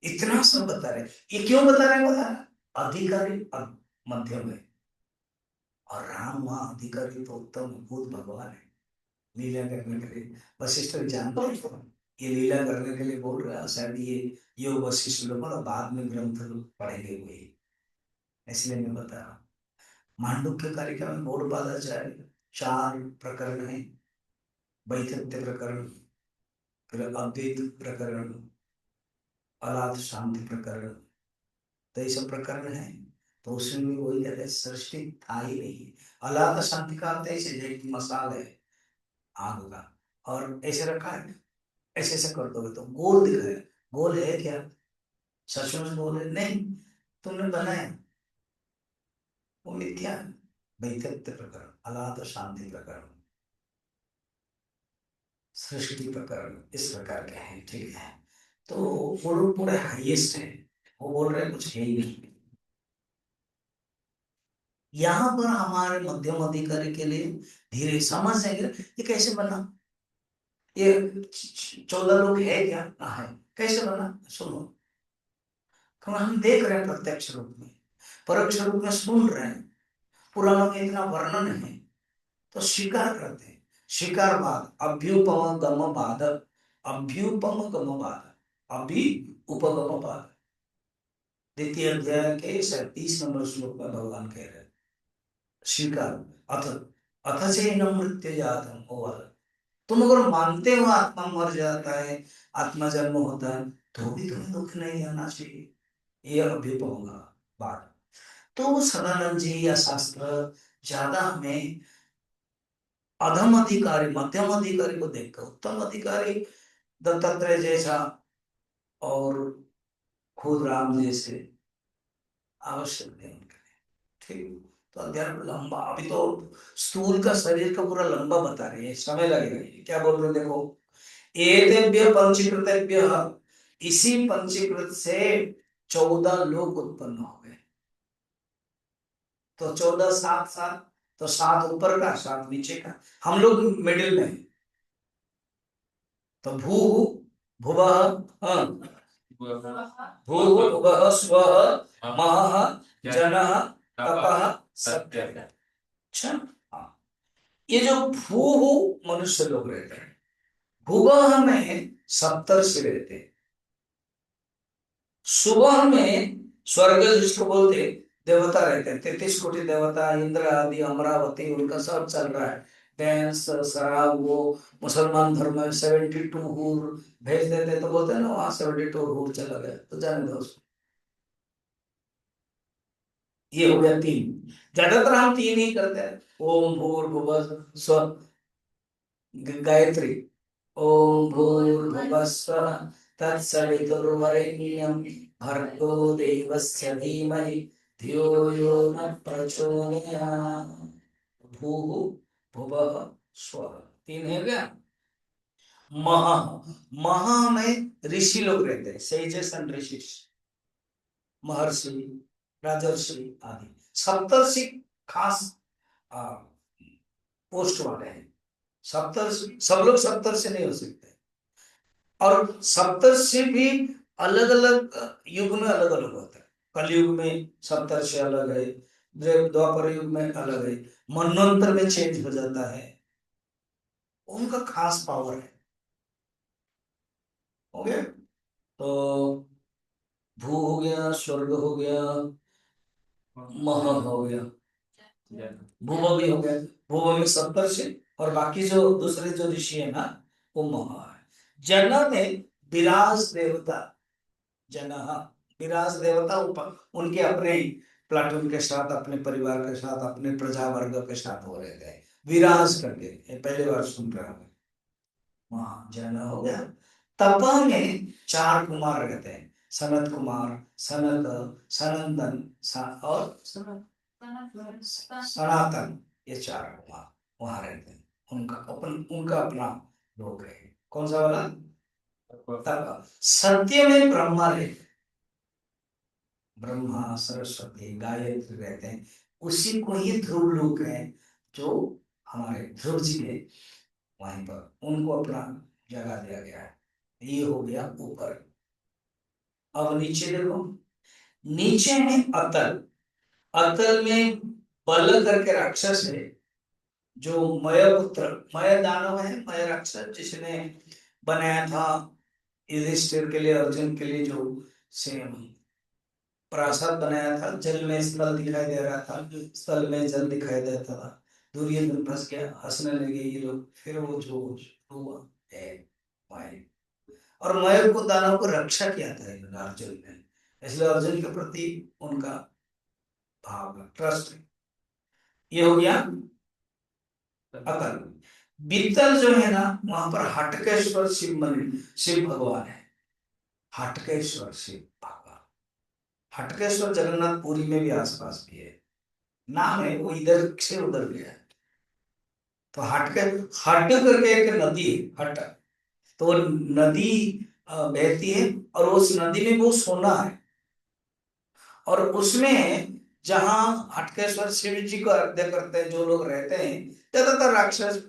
[SPEAKER 1] इतना सब बता रहे, ये क्यों बता रहे हैं, बता रहे अधिकारी मध्यम है, और राम वहां अधिकारी तो उत्तम भूत भगवान है, लीला करने के लिए। वशिष्ठ जानते हैं ये लीला करने के लिए बोल रहा है, शायद ये योग वशिष्ठ लोग और बाद में ग्रंथ पढ़ेंगे हुए, इसलिए मैं बता रहा हूँ। मांडुक्य कार्यक्रम में गौड़पादाचार्य 4 प्रकरण है, वैतथ्य प्रकरण, फिर अद्वैत प्रकरण, अलाद शांति प्रकरण, तो ये सब प्रकरण है। तो उसमें भी वही कहते हैं सृष्टि था ही नहीं। अलाद शांति का अर्थ ऐसे जैसे मसाल है आग का, और ऐसे रखा है, ऐसे ऐसे कर दोगे तो गोल दिख रहा है, गोल है क्या? सचमुच गोल है नहीं, तुमने बनाया, वो मिथ्या है। वैतथ्य प्रकरण, अलाद शांति प्रकरण, सृष्टि प्रकरण, इस प्रकार के हैं, ठीक है। तो वो लोग पूरे हाईएस्ट है, वो बोल रहे हैं कुछ है ही नहीं। यहाँ पर हमारे मध्यम अधिकारी के लिए धीरे समझ जाएंगे ये कैसे बना, ये 14 लोग है क्या? है। कैसे बना? सुनो, क्योंकि हम देख रहे हैं प्रत्यक्ष रूप में, परोक्ष रूप में सुन रहे हैं, पुराणों में इतना वर्णन है, तो स्वीकार करते हैं। स्वीकारवाद, अभ्युपम गम बाद, अभ्युपम गम बाद, अभि उपगम बाद, द्वितीय अध्याय के 37 नंबर श्लोक में भगवान कह रहे हैं स्वीकार, अथ अथ से न मृत्यु जातम ओवर, तुम अगर मानते हो आत्मा मर जाता है, आत्मा जन्म होता है, तो भी तुम्हें दुख नहीं आना चाहिए, ये अभ्युपम होगा बात। तो सदानंद जी या शास्त्र ज्यादा हमें अधम अधिकारी मध्यम अधिकारी को देखकर, उत्तम अधिकारी दत्तात्रेय जैसा और खुद राम जैसे आवश्यक है उनके लिए, ठीक। तो अध्यात्म लंबा, अभी तो स्थूल का शरीर का पूरा लंबा बता रहे हैं, समय लगेगा। क्या बोल रहे हैं देखो, एतेभ्य पंचीकृतेभ्य, इसी पंचीकृत से 14 लोग उत्पन्न हो गए। तो 14 7 7, तो 7 ऊपर का 7 नीचे का, हम लोग मिडिल में हैं। तो भू भुवः, हाँ, भू भुवः स्वः महः जनः तपः सत्यः। अच्छा, हाँ, ये जो भू मनुष्य लोग रहते हैं, भुवः में सप्तर्षि रहते हैं, सुबह में स्वर्ग जिसको बोलते देवता रहते हैं, 33 कोटि देवता, इंद्र आदि, अमरावती, उनका सब चल रहा है, डांस शराब, वो मुसलमान धर्म में 72 हूर भेज देते, तो बोलते हैं ना वहां 72 हूर चला गया, तो जाने दो उसको। ये हो गया 3, ज्यादातर हम 3 ही करते हैं, ओम भूर्भुवः स्व, गायत्री, ओम भूर्भुवः स्वः तत्सवितुर्वरेण्यं भर्गो देवस्य धीमहि धियो यो न प्रचोदयात्। भूः भुवः स्वः 3 है क्या? महा, महा में ऋषि लोग रहते हैं, सेजेस एंड ऋषि, महर्षि, राजर्षि आदि। सप्तर्षि खास पोस्ट वाले हैं, सप्तर्षि सब लोग सप्तर्षि नहीं हो सकते, और सप्तर्षि भी अलग अलग युग में अलग अलग होता है। कलयुग में सप्तर्षि अलग है, द्वापर युग में अलग है, मनवंतर में चेंज हो जाता है, उनका खास पावर है। हो गया, तो भू हो गया, स्वर्ग हो गया, मह हो गया, भूव भी हो गया, भूव में सप्तर्षि, और बाकी जो दूसरे जो ऋषि है ना वो मह है। जन में विराज देवता, जनः, विराज देवता ऊपर, उनके अपने प्लाटून के साथ, अपने परिवार के साथ, अपने प्रजा वर्ग के साथ हो रहे थे, विराज करके, ये पहली बार सुन रहा हूँ। वहां जन हो गया। तप में 4 कुमार रहते हैं, सनत कुमार, सनत, सनंदन, और सनातन, ये 4 कुमार वहां रहते हैं, उनका अपना लोग है। कौन सा वाला? तप। सत्य में ब्रह्मा रहते, ब्रह्मा सरस्वती गायत्री रहते हैं, उसी को ही ध्रुव लोक है, जो हमारे ध्रुव जी है, वहीं पर उनको अपना जगह दिया गया है। ये हो गया ऊपर। अब नीचे देखो, नीचे है अतल। अतल में बल करके राक्षस है, जो मय पुत्र, मय दानव है, मय राक्षस, जिसने बनाया था युधिष्ठिर के लिए, अर्जुन के लिए, जो सेम प्रासाद बनाया था। जल में स्थल दिखाई दे रहा था, स्थल में जल दिखाई देता था। दुर्योधन फंस गया, हंसने लगे ये लोग। फिर वो जो हुआ है माय, और मय को, दानव को रक्षा किया था अर्जुन ने, इसलिए अर्जुन के प्रति उनका भाव, ट्रस्ट। ये हो गया अकल। बीतल जो है ना, वहां पर हटकेश्वर शिव मंदिर, शिव भगवान है। हटकेश्वर शिव भगवान, हटकेश्वर जगन्नाथपुरी में भी आसपास भी है, नाम है, वो इधर से उधर गया है। तो हट के, हट करके एक नदी है, हट। तो वो नदी बहती है, और उस नदी में वो सोना है। और उसमें जहाँ हटकेश्वर शिव जी को अर्घ्य करते हैं जो लोग रहते हैं, ज्यादातर राक्षस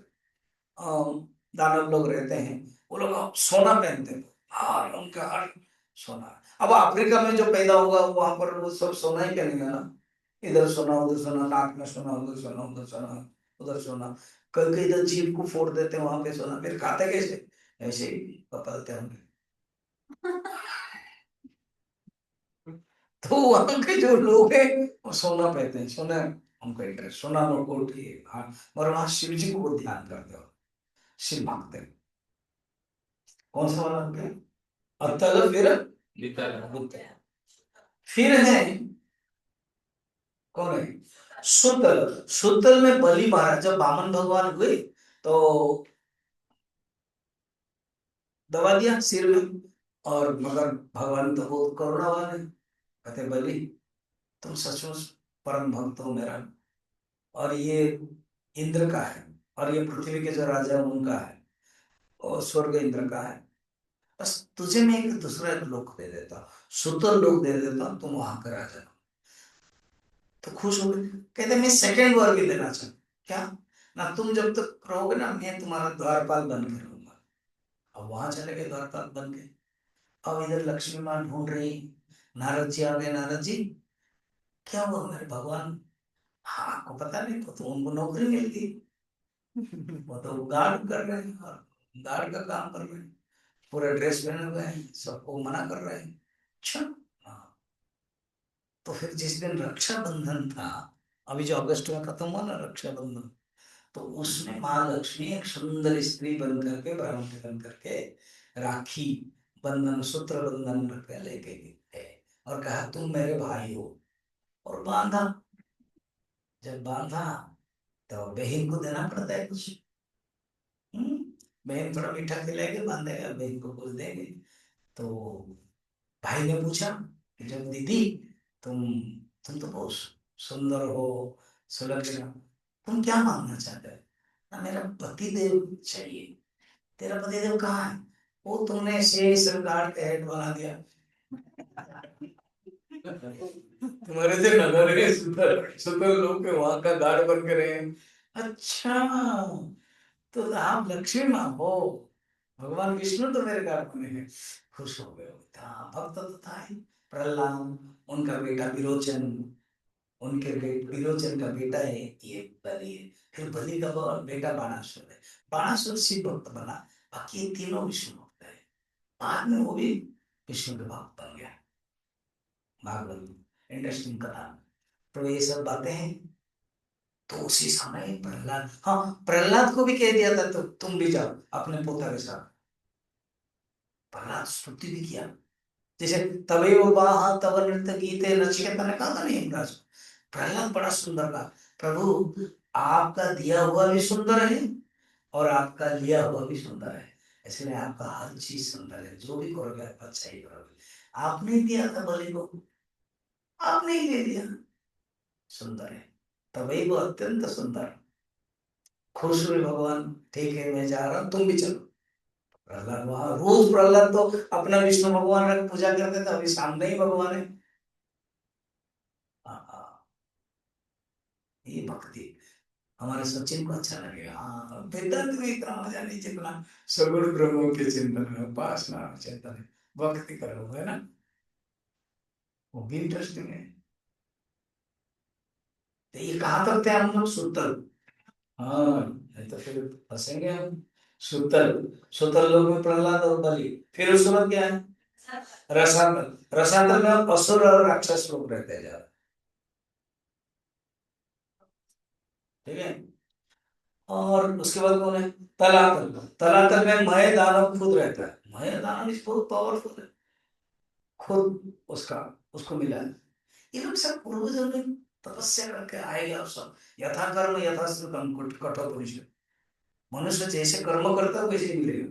[SPEAKER 1] दानव लोग रहते हैं, वो लोग सोना पहनते हैं। हाँ, उनका हर सोना। अब अफ्रीका में जो पैदा होगा वहां पर वो सब सोना ही पहनेगा ना। इधर सोना, उधर सोना, नाक में सोना, उधर सोना, उधर सोना, उधर सोना। कल के इधर जीभ को फोड़ देते हैं, वहां पे सोना, फिर खाते कैसे? ऐसे ही पलते होंगे। तो वहां के जो लोग हैं वो सोना पहनते हैं, सोना उनको इंटरेस्ट, सोना नोट की। हाँ, और वहां शिव जी को बहुत ध्यान करते हो, शिव भक्त हैं। कौन सा वाला हो गया? अतल, फिर
[SPEAKER 2] भीतर
[SPEAKER 1] बुद्ध, फिर है कौन है? सुतल। सुतल में बलि महाराज जब वामन भगवान हुए तो दबा दिया सिर में। और मगर भगवान तो बहुत करुणावान है, कहते बलि तुम सचमुच परम भक्त हो मेरा, और ये इंद्र का है, और ये पृथ्वी के जो राजा हैं उनका है, और स्वर्ग इंद्र का है। बस तुझे मैं एक दूसरा एक लोक दे देता हूँ, सुतल लोक दे देता हूँ, तुम वहां का राजा। तो खुश हो गए, कहते मैं सेकंड वर भी देना चाहूँ। क्या? ना तुम जब तक रहोगे ना, मैं तुम्हारा द्वारपाल बन के रहूंगा। अब वहां चले गए द्वारपाल बन के। अब इधर लक्ष्मी माँ ढूंढ रही, नारद जी आ गए। नारद जी, क्या हुआ मेरे भगवान? हाँ, आपको पता नहीं, तो उनको नौकरी मिल गई। वो तो गार्ड कर रहे हैं, और गार्ड का काम कर रहे हैं, पूरा ड्रेस पहने हुए हैं, सबको मना कर रहे हैं। अच्छा। हाँ। तो फिर जिस दिन रक्षाबंधन था, अभी जो अगस्त में खत्म हुआ ना रक्षाबंधन, तो उसमें माँ लक्ष्मी एक सुंदर स्त्री बन करके, ब्राह्मण बन करके, राखी बंधन, सूत्र बंधन करके लेके गए, और कहा तुम मेरे भाई हो, और बांधा। जब बांधा तो बहन को देना पड़ता है कुछ। हम्म, बहन थोड़ा मीठा खिलाएगी, बांधेगा, बहन को कुछ देंगे। तो भाई ने पूछा कि जब दीदी, तुम तुम तो बहुत सुंदर हो, सुलक्षणा, तुम क्या मांगना चाहते हो? ना, मेरा पति देव चाहिए। तेरा पति देव कहाँ है? वो तुमने से सरकार के हेड बना दिया। तुम्हारे से नगर है, सुतर सुतर लोग के वहां का गार्ड बन के रहे हैं। अच्छा, तो आप लक्ष्मी माँ हो, भगवान विष्णु तो मेरे गार्ड बने हैं। खुश हो गए। हाँ, भक्त तो था ही। प्रहलाद, उनका बेटा विरोचन, विरोचन का बेटा है ये बलि है। फिर बलि का बेटा बाणासुर है। बाणासुर शिव भक्त बना, बाकी ये तीनों विष्णु भक्त है। बाद में वो भी विष्णु के भक्त बन गया। भागवत इंटरेस्टिंग कथा। तो ये सब बातें हैं। तो उसी समय प्रहलाद, हाँ, प्रहलाद को भी कह दिया था तो तुम भी जाओ अपने पोता के साथ। प्रहलाद स्तुति भी किया, जैसे तवे वो वाह तव नृत्य गीते नचिकेता ने कहा था नहीं यमराज को। प्रहलाद बड़ा सुंदर था। प्रभु, आपका दिया हुआ भी सुंदर है, और आपका लिया हुआ भी सुंदर है, इसलिए आपका हर चीज सुंदर है, जो भी करोगे आप अच्छा ही करोगे। आपने ही दिया था बलि को, आपने ही दे दिया, सुंदर है। तभी वो अत्यंत सुंदर। खुश हुए भगवान, ठीक है मैं जा रहा हूँ, तुम भी चलो। प्रहलाद वहां, रोज प्रहलाद तो अपना विष्णु भगवान का पूजा करते थे, अभी सामने ही भगवान है। हाँ, ये भक्ति हमारे सचिन को अच्छा लगेगा। हाँ, वेदांत में इतना मजा नहीं जितना सगुण ब्रह्म के चिंतन में, उपासना चिंतन, भक्ति करो, है ना। वो भी इंटरेस्टिंग है। तो ये कहाँ तक थे हम लोग? सूतल। हाँ, नहीं तो फिर फंसेंगे हम। सूतल, सूतल लोग में प्रहलाद और बलि। फिर उसके बाद क्या है? रसातल। रसातल में असुर और राक्षस लोग रहते हैं ज्यादा। ठीक है। और उसके बाद कौन है? तलातल। तलातल में मय दानव खुद रहता है। मय दानव इस बहुत पावरफुल है, खुद उसका, उसको मिला है। ये लोग सब पूर्वजों ने तपस्या करके आएगा। और सब यथा कर्म यथा कर्म, कठोर पुरुष। मनुष्य जैसे कर्म करता है वैसे ही मिलेगा।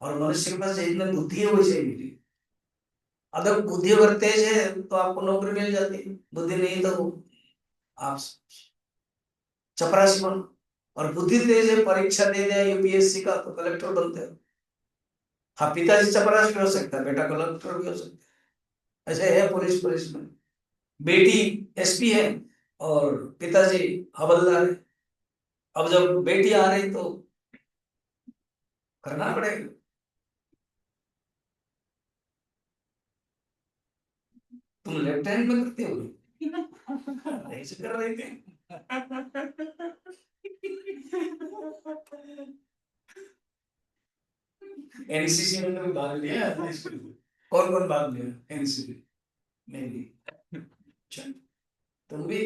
[SPEAKER 1] और मनुष्य के पास जितनी बुद्धि है वैसे ही मिलेगी। अगर बुद्धि अगर तेज है तो आपको नौकरी मिल जाती है, बुद्धि नहीं तो आप चपरासी बनो। और बुद्धि तेज है, परीक्षा दे दिया यूपीएससी का तो कलेक्टर बनते हो। हाँ, पिताजी चपरासी भी हो सकता है, बेटा कलेक्टर भी हो सकता है। ऐसे है पुलिस, पुलिस में बेटी एसपी है और पिताजी हवलदार है। अब जब बेटी आ रही तो करना पड़ेगा। तुम लेफ्ट हैंड में करते हो? ऐसे कर रहे थे। एनसीसी में भी भाग लिया? कौन कौन भाग लिया एनसीसी में भी? अच्छा, तुम भी?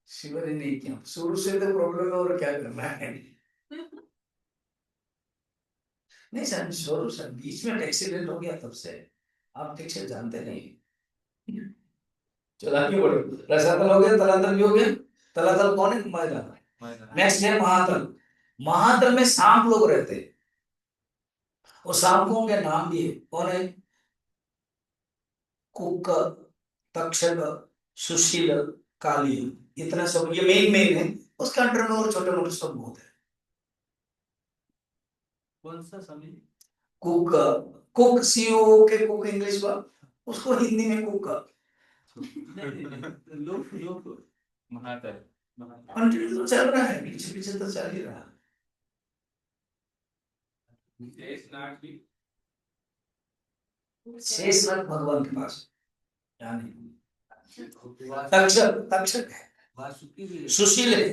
[SPEAKER 1] शिविर ही नहीं किया शुरू से तो प्रॉब्लम है, और क्या करना है? नहीं सर, शुरू से बीच में एक्सीडेंट हो गया तब से आप ठीक से जानते नहीं। चलाकी बढ़ो। रसातल हो गया, तलातल भी हो गया। तलातल कौन है? मैदान। नेक्स्ट है महातल। महातल में सांप लोग रहते हैं। और सांपों के नाम भी है। कौन है? कुक, तक्षक, सुशील, काली। इतना सब ये मेन मेन है। उसके अंडर में और छोटे मोटे सब बहुत है। कौन सा सभी? कुक। कुक, सीओ के कुक इंग्लिश का, उसको हिंदी में कुक। लोग लोग
[SPEAKER 2] महातर
[SPEAKER 1] कंटिन्यू तो चल रहा है, पीछे पीछे तो चल ही रहा है। शेषनाग भगवान के पास, यानी तक्षक, तक्षक है, सुशील है।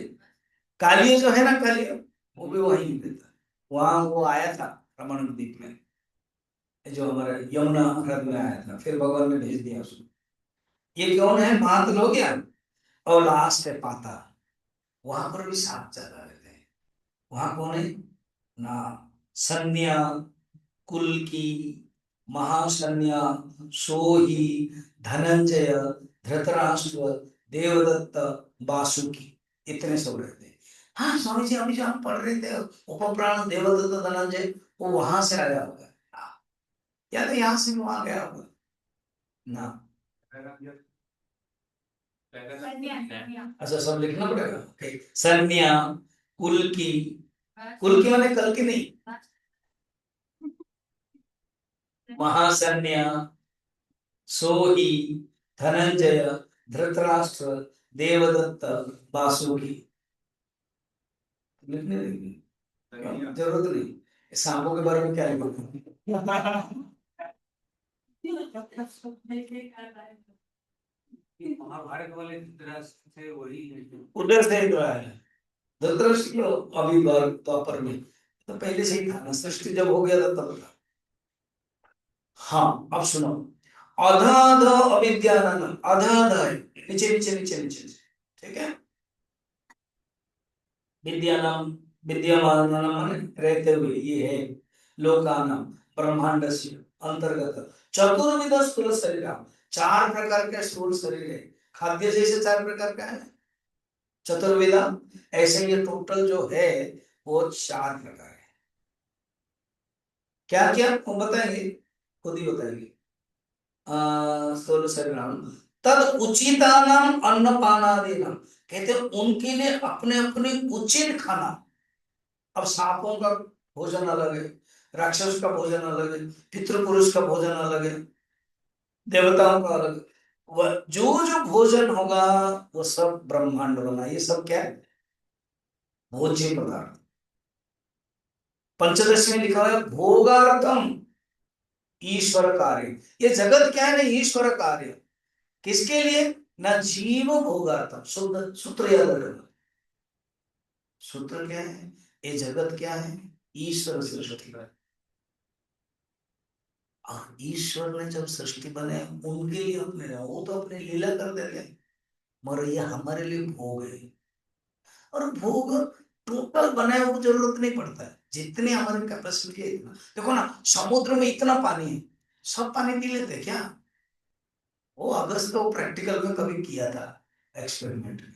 [SPEAKER 1] कालिय जो है ना, कालिय वो भी वहीं रहता है। वहां वो आया था रमण द्वीप में, जो हमारे यमुना हृद में आया था, फिर भगवान ने भेज दिया उसको। ये कौन है? मातल हो गया। और लास्ट है पाताल। वहां पर भी सांप ज्यादा रहते हैं। वहां कौन है ना? संज्ञा, कुल्की, महासन्या, सोही, धनंजय, धृतराष्ट्र, देवदत्त, वासुकी, इतने सब रहते हैं। हाँ स्वामी जी, अभी जो हम पढ़ रहे थे उपप्राण देवदत्त धनंजय, वो वहां से आया होगा। या तो यहाँ से वहां गया होगा ना। अच्छा, सब लिखना पड़ेगा। संज्ञा, कुल्की, कुल्की माने कल की नहीं, महासन्या, सोही, धनंजय, धृतराष्ट्र, देवदत्त, वासुकी। लिखने देंगे? जरूरत नहीं। सांपों के बारे में क्या लिखोगे? महाभारत वाले धृतराष्ट्र थे, वही उधर से ही तो आया है। धृतराष्ट्र क्यों अभी द्वापर में? तो पहले से ही था ना, सृष्टि जब हो गया था तब था। हाँ, अब सुनो। अधाध अविद्यानंद, अधाध है नीचे नीचे नीचे नीचे, ठीक है। विद्यानाम, विद्यमान माने रहते हुए, ये है। लोकानाम, ब्रह्मांड से अंतर्गत। चतुर्विध स्थूल शरीर, चार प्रकार के स्थूल शरीर है। खाद्य जैसे चार प्रकार का है चतुर्विधा, ऐसे ये टोटल जो है वो चार प्रकार है। क्या क्या वो बताएंगे, खुद ही बताएंगे। स्थूल शरीर तद उचितानाम अन्नपानादीनाम, कहते हैं उनके लिए अपने अपने उचित खाना। अब सांपों का भोजन अलग है, राक्षस का भोजन अलग है, पितृ पुरुष का भोजन अलग है, देवताओं का अलग। वह जो जो भोजन होगा वो सब ब्रह्मांड बना। ये सब क्या है? भोज्य पदार्थ। पंचदश में लिखा है भोगार्थम, ईश्वर कार्य, ये जगत क्या है ना, ईश्वर कार्य। किसके लिए? न जीव भोगार्थम। शुद्ध सूत्र याद रखना। सूत्र क्या है? ये जगत क्या है? ईश्वर सृष्टि है। और ईश्वर ने जब सृष्टि बनाई उनके लिए अपने, वो तो अपने लीला कर देते हैं, मगर ये हमारे लिए भोग है। और भोग टोटल बनाए वो जरूरत नहीं पड़ता है, जितनी हमारी कैपेसिटी है इतना। देखो ना, समुद्र में इतना पानी है, सब पानी पी लेते हैं क्या? वो अगस्त तो प्रैक्टिकल में कभी किया था, एक्सपेरिमेंट में।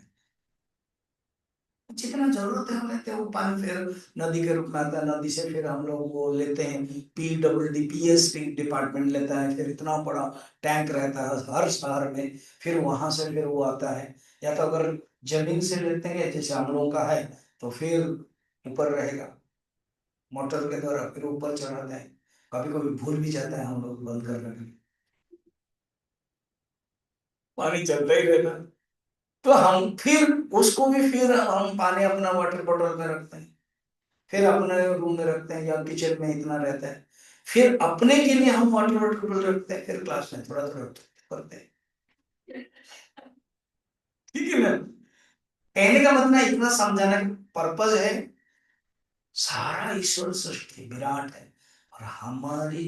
[SPEAKER 1] जितना जरूरत है हम लेते हैं वो पानी, फिर नदी के रूप में आता है, नदी से फिर हम लोग वो लेते हैं, PWD डिपार्टमेंट लेता है, फिर इतना बड़ा टैंक रहता है हर शहर में, फिर वहां से फिर वो आता है। या तो अगर जमीन से लेते हैं जैसे हम लोग का है, तो फिर ऊपर रहेगा, मोटर के द्वारा फिर ऊपर चढ़ाते हैं। कभी कभी भूल भी जाता है हम लोग बंद करने के लिए, पानी चलता ही रहता है। तो हम फिर उसको भी फिर हम पानी अपना वाटर बॉटल में रखते हैं, फिर अपने रूम में रखते हैं या किचन में इतना रहता है, फिर अपने के लिए हम वाटर बॉटल रखते हैं, फिर क्लास में थोड़ा थोड़ा करते हैं। ठीक है ना? कहने का मतलब इतना समझाने का पर्पज है, सारा ईश्वर सृष्टि विराट है, और हमारी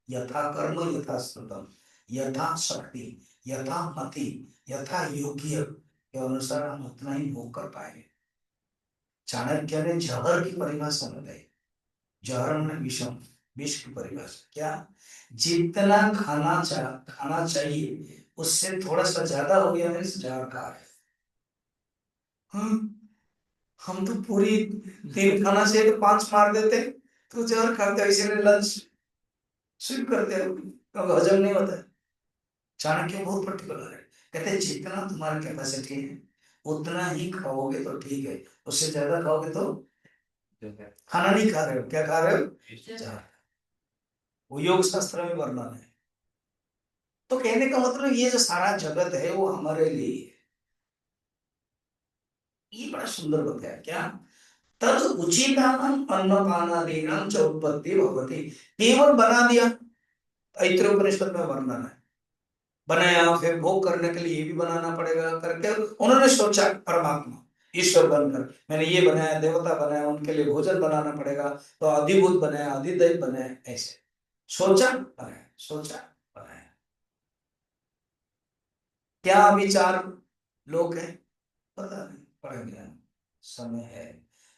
[SPEAKER 1] यथा कर्म यथा श्रुतम, यथा शक्ति, यथा मति, यथा योग्य के अनुसार हम उतना ही भोग कर पाएंगे। चाणक्य ने जहर की परिभाषा बताई, जहर में विषम, विष की परिभाषा क्या? जितना खाना चाहिए उससे थोड़ा सा ज्यादा हो गया है, जहर खा रहे। हाँ, हम तो पूरी दिन खाना चाहिए तो 5 मार देते, तो जहर खाते हैं, इसीलिए लंच स्किप करते हैं, क्योंकि हजम नहीं होता है। चाणक्य बहुत पर्टिकुलर है, कहते हैं जितना तुम्हारी कैपेसिटी है उतना ही खाओगे तो ठीक है, उससे ज्यादा खाओगे तो खाना नहीं खा रहे हो, क्या खा रहे हो? जहर। वो योग शास्त्र में वर्णन है। तो कहने का मतलब ये जो सारा जगत है वो हमारे लिए है। ये बड़ा सुंदर बताया क्या? तद उचितानाम अन्नपानादीनां च उत्पत्ति भवति। केवल बना दिया, तैत्तिरीय उपनिषद में वर्णन है, बनाया फिर भोग करने के लिए ये भी बनाना पड़ेगा करके उन्होंने सोचा, परमात्मा ईश्वर बनकर मैंने ये बनाया, देवता बनाया, उनके लिए भोजन बनाना पड़ेगा, तो अधिभूत बनाया, अधिदैव बनाया, ऐसे सोचा बनाया, सोचा बनाया। क्या विचार लोग हैं? पता नहीं, पढ़ेंगे, समय है।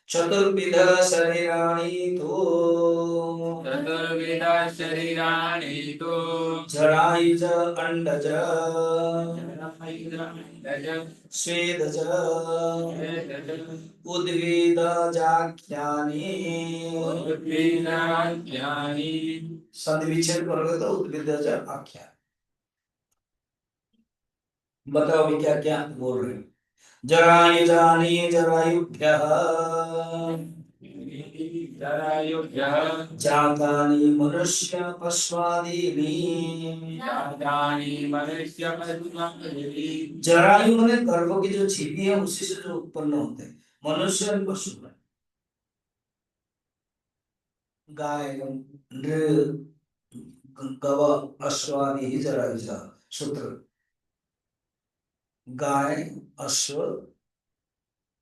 [SPEAKER 1] चतुर्विध शरीराणि तो
[SPEAKER 2] चतुर्विध शरीराणि तु
[SPEAKER 1] जरायुज अंडज
[SPEAKER 2] जरायुरण्डज
[SPEAKER 1] स्वेदज
[SPEAKER 2] स्वेदज
[SPEAKER 1] उद्भिदजाख्यानि।
[SPEAKER 2] उद्भिदाख्यानि।
[SPEAKER 1] संधि विच्छेद करोगे तो उद्भिदज आख्यान। बताओ अभी क्या क्या बोल रहे हो? जरायुजानि जरायुभ्यः
[SPEAKER 2] जरायुभ्यः
[SPEAKER 1] जातानि मनुष्य पश्वादीनि।
[SPEAKER 2] जातानि मनुष्यपशुपक्षिभिः।
[SPEAKER 1] जरायु माने गर्भ की जो छिपी है उसी से जो उत्पन्न होते हैं, मनुष्य और पशु में गाय, नृ, गव, अश्व आदि ही जरायुजा। सूत्र गाय, अश्व,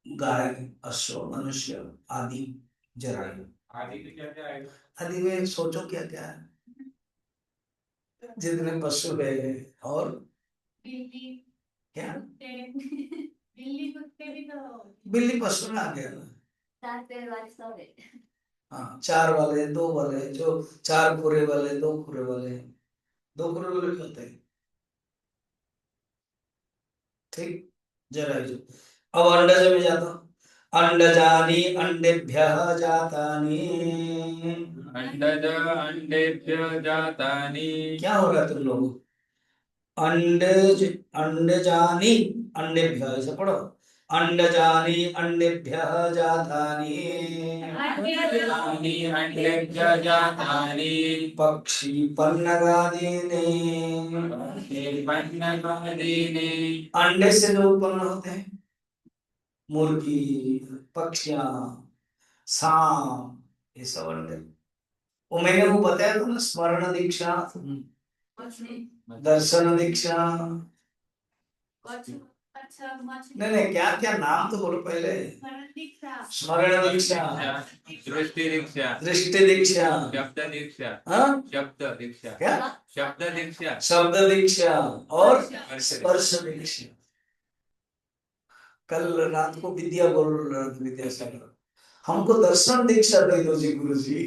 [SPEAKER 1] गाय, अश्व, मनुष्य आदि जरायु।
[SPEAKER 2] आदि में क्या क्या आएगा?
[SPEAKER 1] आदि में सोचो क्या क्या है, जितने पशु है। और
[SPEAKER 3] बिल्ली,
[SPEAKER 1] क्या?
[SPEAKER 3] बिल्ली कुत्ते भी तो
[SPEAKER 1] बिल्ली पशु में आ गया ना।
[SPEAKER 3] 4 पैर वाले सब है।
[SPEAKER 1] हाँ, 4 वाले, 2 वाले, जो 4 खुरे वाले, 2 खुरे वाले, 2 खुरे वाले भी होते हैं। ठीक, जरायु। अब अंडज में जाता हूँ। अंडजानि अंडेभ्यः जातानि।
[SPEAKER 2] अंडज अंडेभ्यो जातानि।
[SPEAKER 1] क्या हो रहा है तुम लोग? अंडज, अंडजानि अंडेभ्यः, ऐसे पढ़ो, अंडजानि अंडेभ्यः जातानि।
[SPEAKER 2] अंडानि अंडेभ्यो जातानि।
[SPEAKER 1] पक्षी पन्नगादीनि।
[SPEAKER 2] पन्नगादीनि।
[SPEAKER 1] अंडे से जो उत्पन्न होते हैं, मुर्गी, पक्षियां, सांप, ये सब अंडे। वो मैंने वो बताया था ना, स्मरण दीक्षा, दर्शन दीक्षा।
[SPEAKER 3] अच्छा मछली।
[SPEAKER 1] नहीं नहीं, क्या क्या नाम तो बोलो पहले। स्मरण दीक्षा,
[SPEAKER 2] दृष्टि दीक्षा,
[SPEAKER 1] दृष्टि दीक्षा,
[SPEAKER 2] शब्द दीक्षा,
[SPEAKER 1] हाँ
[SPEAKER 2] शब्द दीक्षा,
[SPEAKER 1] क्या,
[SPEAKER 2] शब्द दीक्षा,
[SPEAKER 1] शब्द दीक्षा और
[SPEAKER 3] स्पर्श।
[SPEAKER 1] स्पर्श दीक्षा। कल रात को विद्या बोल रहा था, विद्यासागर, हमको दर्शन दीक्षा दे दो जी गुरु जी।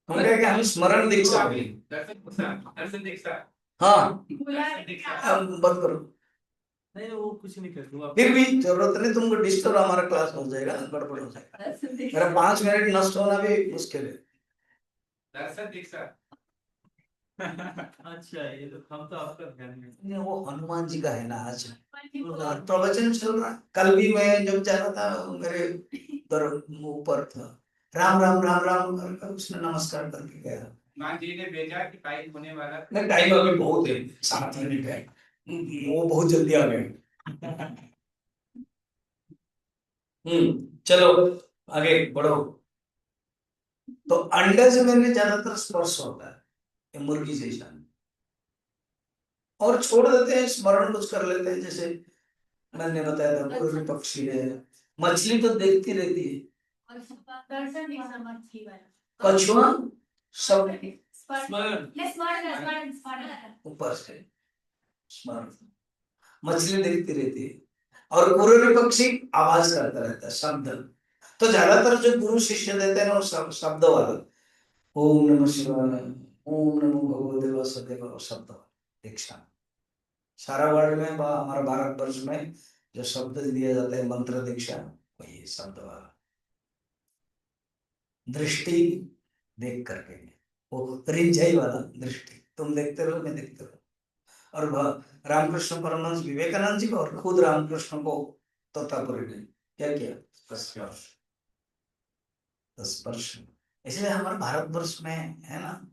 [SPEAKER 1] हम कहे कि हम स्मरण दीक्षा दें।
[SPEAKER 2] दर्शन दीक्षा।
[SPEAKER 1] हाँ,
[SPEAKER 3] दीक्षा।
[SPEAKER 1] अब बंद करो।
[SPEAKER 2] नहीं वो कुछ नहीं कर दूंगा।
[SPEAKER 1] फिर भी जरूरत नहीं, तुमको डिस्टर्ब, हमारा क्लास हो जाएगा, गड़बड़ हो जाएगा। मेरा 5 मिनट नष्ट होना भी मुश्किल है।
[SPEAKER 2] दर्शन दीक्षा। अच्छा ये तो हम तो आपका ध्यान में।
[SPEAKER 1] नहीं, वो हनुमान जी का है ना आज, प्रवचन चल रहा है। कल भी मैं जब जा रहा था, मेरे ऊपर था, राम राम राम राम करके उसने नमस्कार करके गया।
[SPEAKER 2] माँ जी ने भेजा कि टाइम होने वाला।
[SPEAKER 1] नहीं, टाइम अभी बहुत है, 7 मिनट है, वो बहुत जल्दी आ गए। चलो आगे बढ़ो। तो अंडे से मैंने ज्यादातर स्पर्श होता है, ये मुर्गी जैसा, और छोड़ देते हैं, स्मरण कुछ कर लेते हैं, जैसे मैंने बताया था कोई भी पक्षी है, मछली तो देखती रहती है,
[SPEAKER 3] दर्शन दीक्षा मछली वाला।
[SPEAKER 1] कछुआ सब ऊपर से स्मरण, मछली देखती रहती है, और गुरु पक्षी आवाज करता रहता है, शब्द। तो ज्यादातर जो गुरु शिष्य देते हैं ना, वो शब्द वाला, ओम नमः शिवाय, ओम नमो भगवते वासुदेवाय, शब्द दीक्षा। सारा वर्ल्ड में हमारा भारत वर्ष में जो शब्द दिया जाता है मंत्र दीक्षा, वही शब्द वाला। दृष्टि देख करके, वो रिंझाई वाला दृष्टि, तुम देखते रहो मैं देखते रहो। और रामकृष्ण परमहंस विवेकानंद जी को और खुद रामकृष्ण को तोतापुरी ने क्या किया, स्पर्श, स्पर्श। इसलिए हमारे भारतवर्ष में है ना,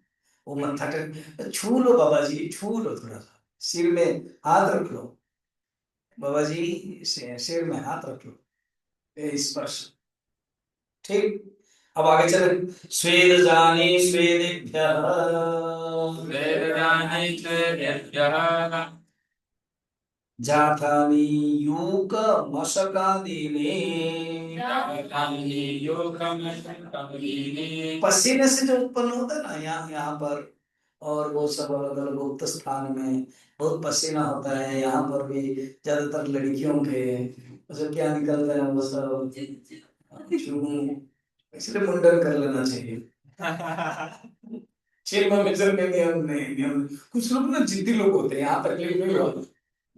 [SPEAKER 1] वो मत्था टेक, छू लो बाबा जी, छू लो, थोड़ा सा सिर में हाथ रख लो बाबा जी, सिर में हाथ रख लो, ये स्पर्श। ठीक, अब आगे चले। स्वेद जानी स्वेदेभ्यः,
[SPEAKER 2] वेदनानि चेदेभ्यः,
[SPEAKER 1] जातानि यूक मशकादीनि।
[SPEAKER 2] जातानि योगमशकादीनि।
[SPEAKER 1] पसीने से जो उत्पन्न होता है ना, यहाँ पर, और वो सब अलग अलग गुप्त स्थान में बहुत पसीना होता है, यहाँ पर भी ज्यादातर लड़कियों के, जो क्या निकलता है वो सब, इसलिए मुंडन कर लेना चाहिए। छह माह में चल के नियम कुछ लोग ना जिद्दी लोग होते हैं, यहाँ तकलीफ नहीं हुआ,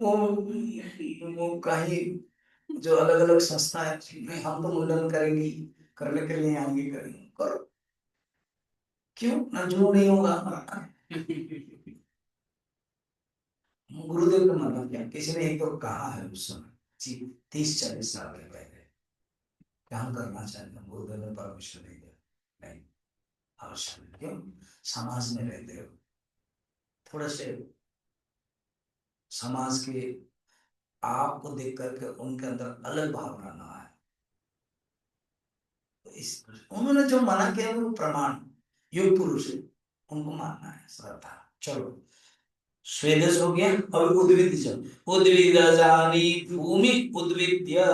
[SPEAKER 1] वो कहीं जो अलग अलग संस्था है, नहीं हम तो मुंडन करेंगे, करने के लिए आएंगे, करेंगे, करो, क्यों ना, जो नहीं होगा। गुरुदेव का मना किया, किसी ने एक तो कहा है उस समय 30-40 साल के पहले, क्या करना चाहते हैं, गुरुदेव ने परमिशन नहीं दिया, नहीं आवश्यक नहीं, क्यों, समाज में रहते हो, थोड़े से समाज के आपको देख करके उनके अंदर अलग भावना ना आए, तो इस उन्होंने जो मना किया वो प्रमाण, युग पुरुष है, उनको मानना है, श्रद्धा। चलो स्वेदस हो गया, अब उद्भिद चल, उद्भिद जानी भूमि उद्भिद्य,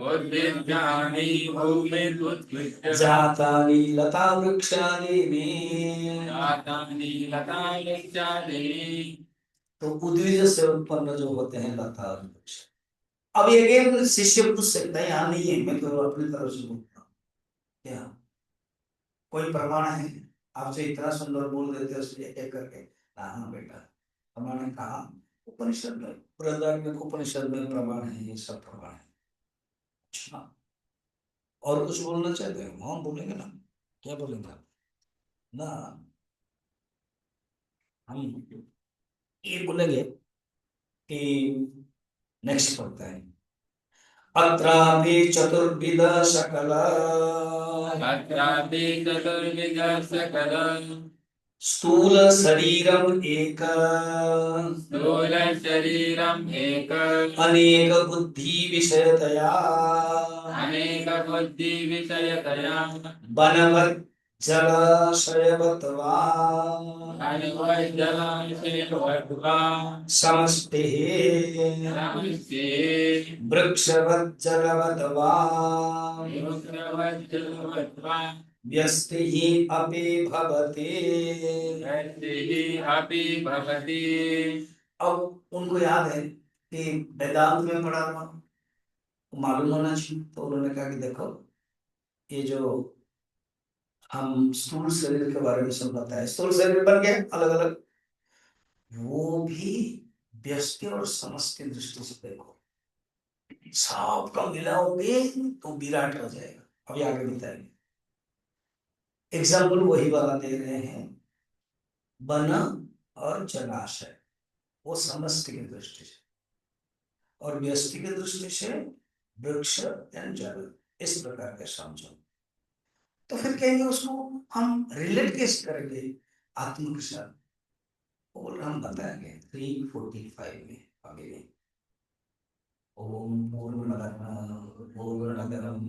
[SPEAKER 2] उद्भिद्यानि भूमिरुद्भिद्य,
[SPEAKER 1] जातानि लता वृक्षादीनि।
[SPEAKER 2] जातानि लता वृक्षादीनि।
[SPEAKER 1] तो उद्भिद से उत्पन्न जो होते हैं लता और वृक्ष। अब ये अगेन शिष्य पूछ सकता है, यहाँ नहीं है, मैं तो अपनी तरफ से बोलता हूँ, क्या कोई प्रमाण है, आपसे इतना सुंदर बोल देते हो उसलिए एक करके, हाँ बेटा, प्रमाण है, कहा उपनिषद में, बृहदारण्यक उपनिषद में प्रमाण है, ये सब प्रमाण है। अच्छा, और कुछ बोलना चाहते हैं, हम बोलेंगे ना, क्या बोलेंगे आप ना, हम ये बोलेंगे कि नेक्स्ट पढ़ते हैं, अत्रापि चतुर्विध सकल,
[SPEAKER 2] अत्रापि चतुर्विध सकल,
[SPEAKER 1] स्थूल शरीरम एक
[SPEAKER 2] स्थूलशरीरम् एक
[SPEAKER 1] अनेक बुद्धि विषयतया
[SPEAKER 2] अनेकबुद्धिविषयतया
[SPEAKER 1] बनवत् जलाशयवत् वा
[SPEAKER 2] अनुवज्जलाशयवद्वा
[SPEAKER 1] समष्टिः
[SPEAKER 2] समष्टिः
[SPEAKER 1] वृक्षवत् जलवत् वा
[SPEAKER 2] योगवज्जलवद्वा
[SPEAKER 1] व्यष्टिः अपि भवति।
[SPEAKER 2] व्यष्टिः अपि भवति।
[SPEAKER 1] अब उनको याद है कि वेदांत में पढ़ा था, मालूम होना चाहिए, तो उन्होंने कहा कि देखो ये जो हम स्थूल शरीर के बारे में सब बताए, स्थूल शरीर बन गया अलग अलग, वो भी व्यष्टि और समष्टि दृष्टि से देखो, सबका मिलाओगे तो विराट हो जाएगा। अभी आगे बताएंगे। एग्जाम्पल वही वाला दे रहे हैं, वन और जलाशय, वो समष्टि की दृष्टि से, और व्यष्टि की दृष्टि से वृक्ष एंड जल, इस प्रकार के समझो। तो फिर कहेंगे उसको हम रिलेट कैसे करेंगे आत्मा के साथ, और हम बताएंगे 345 में आगे। ओम पूर्णमदः पूर्णमिदं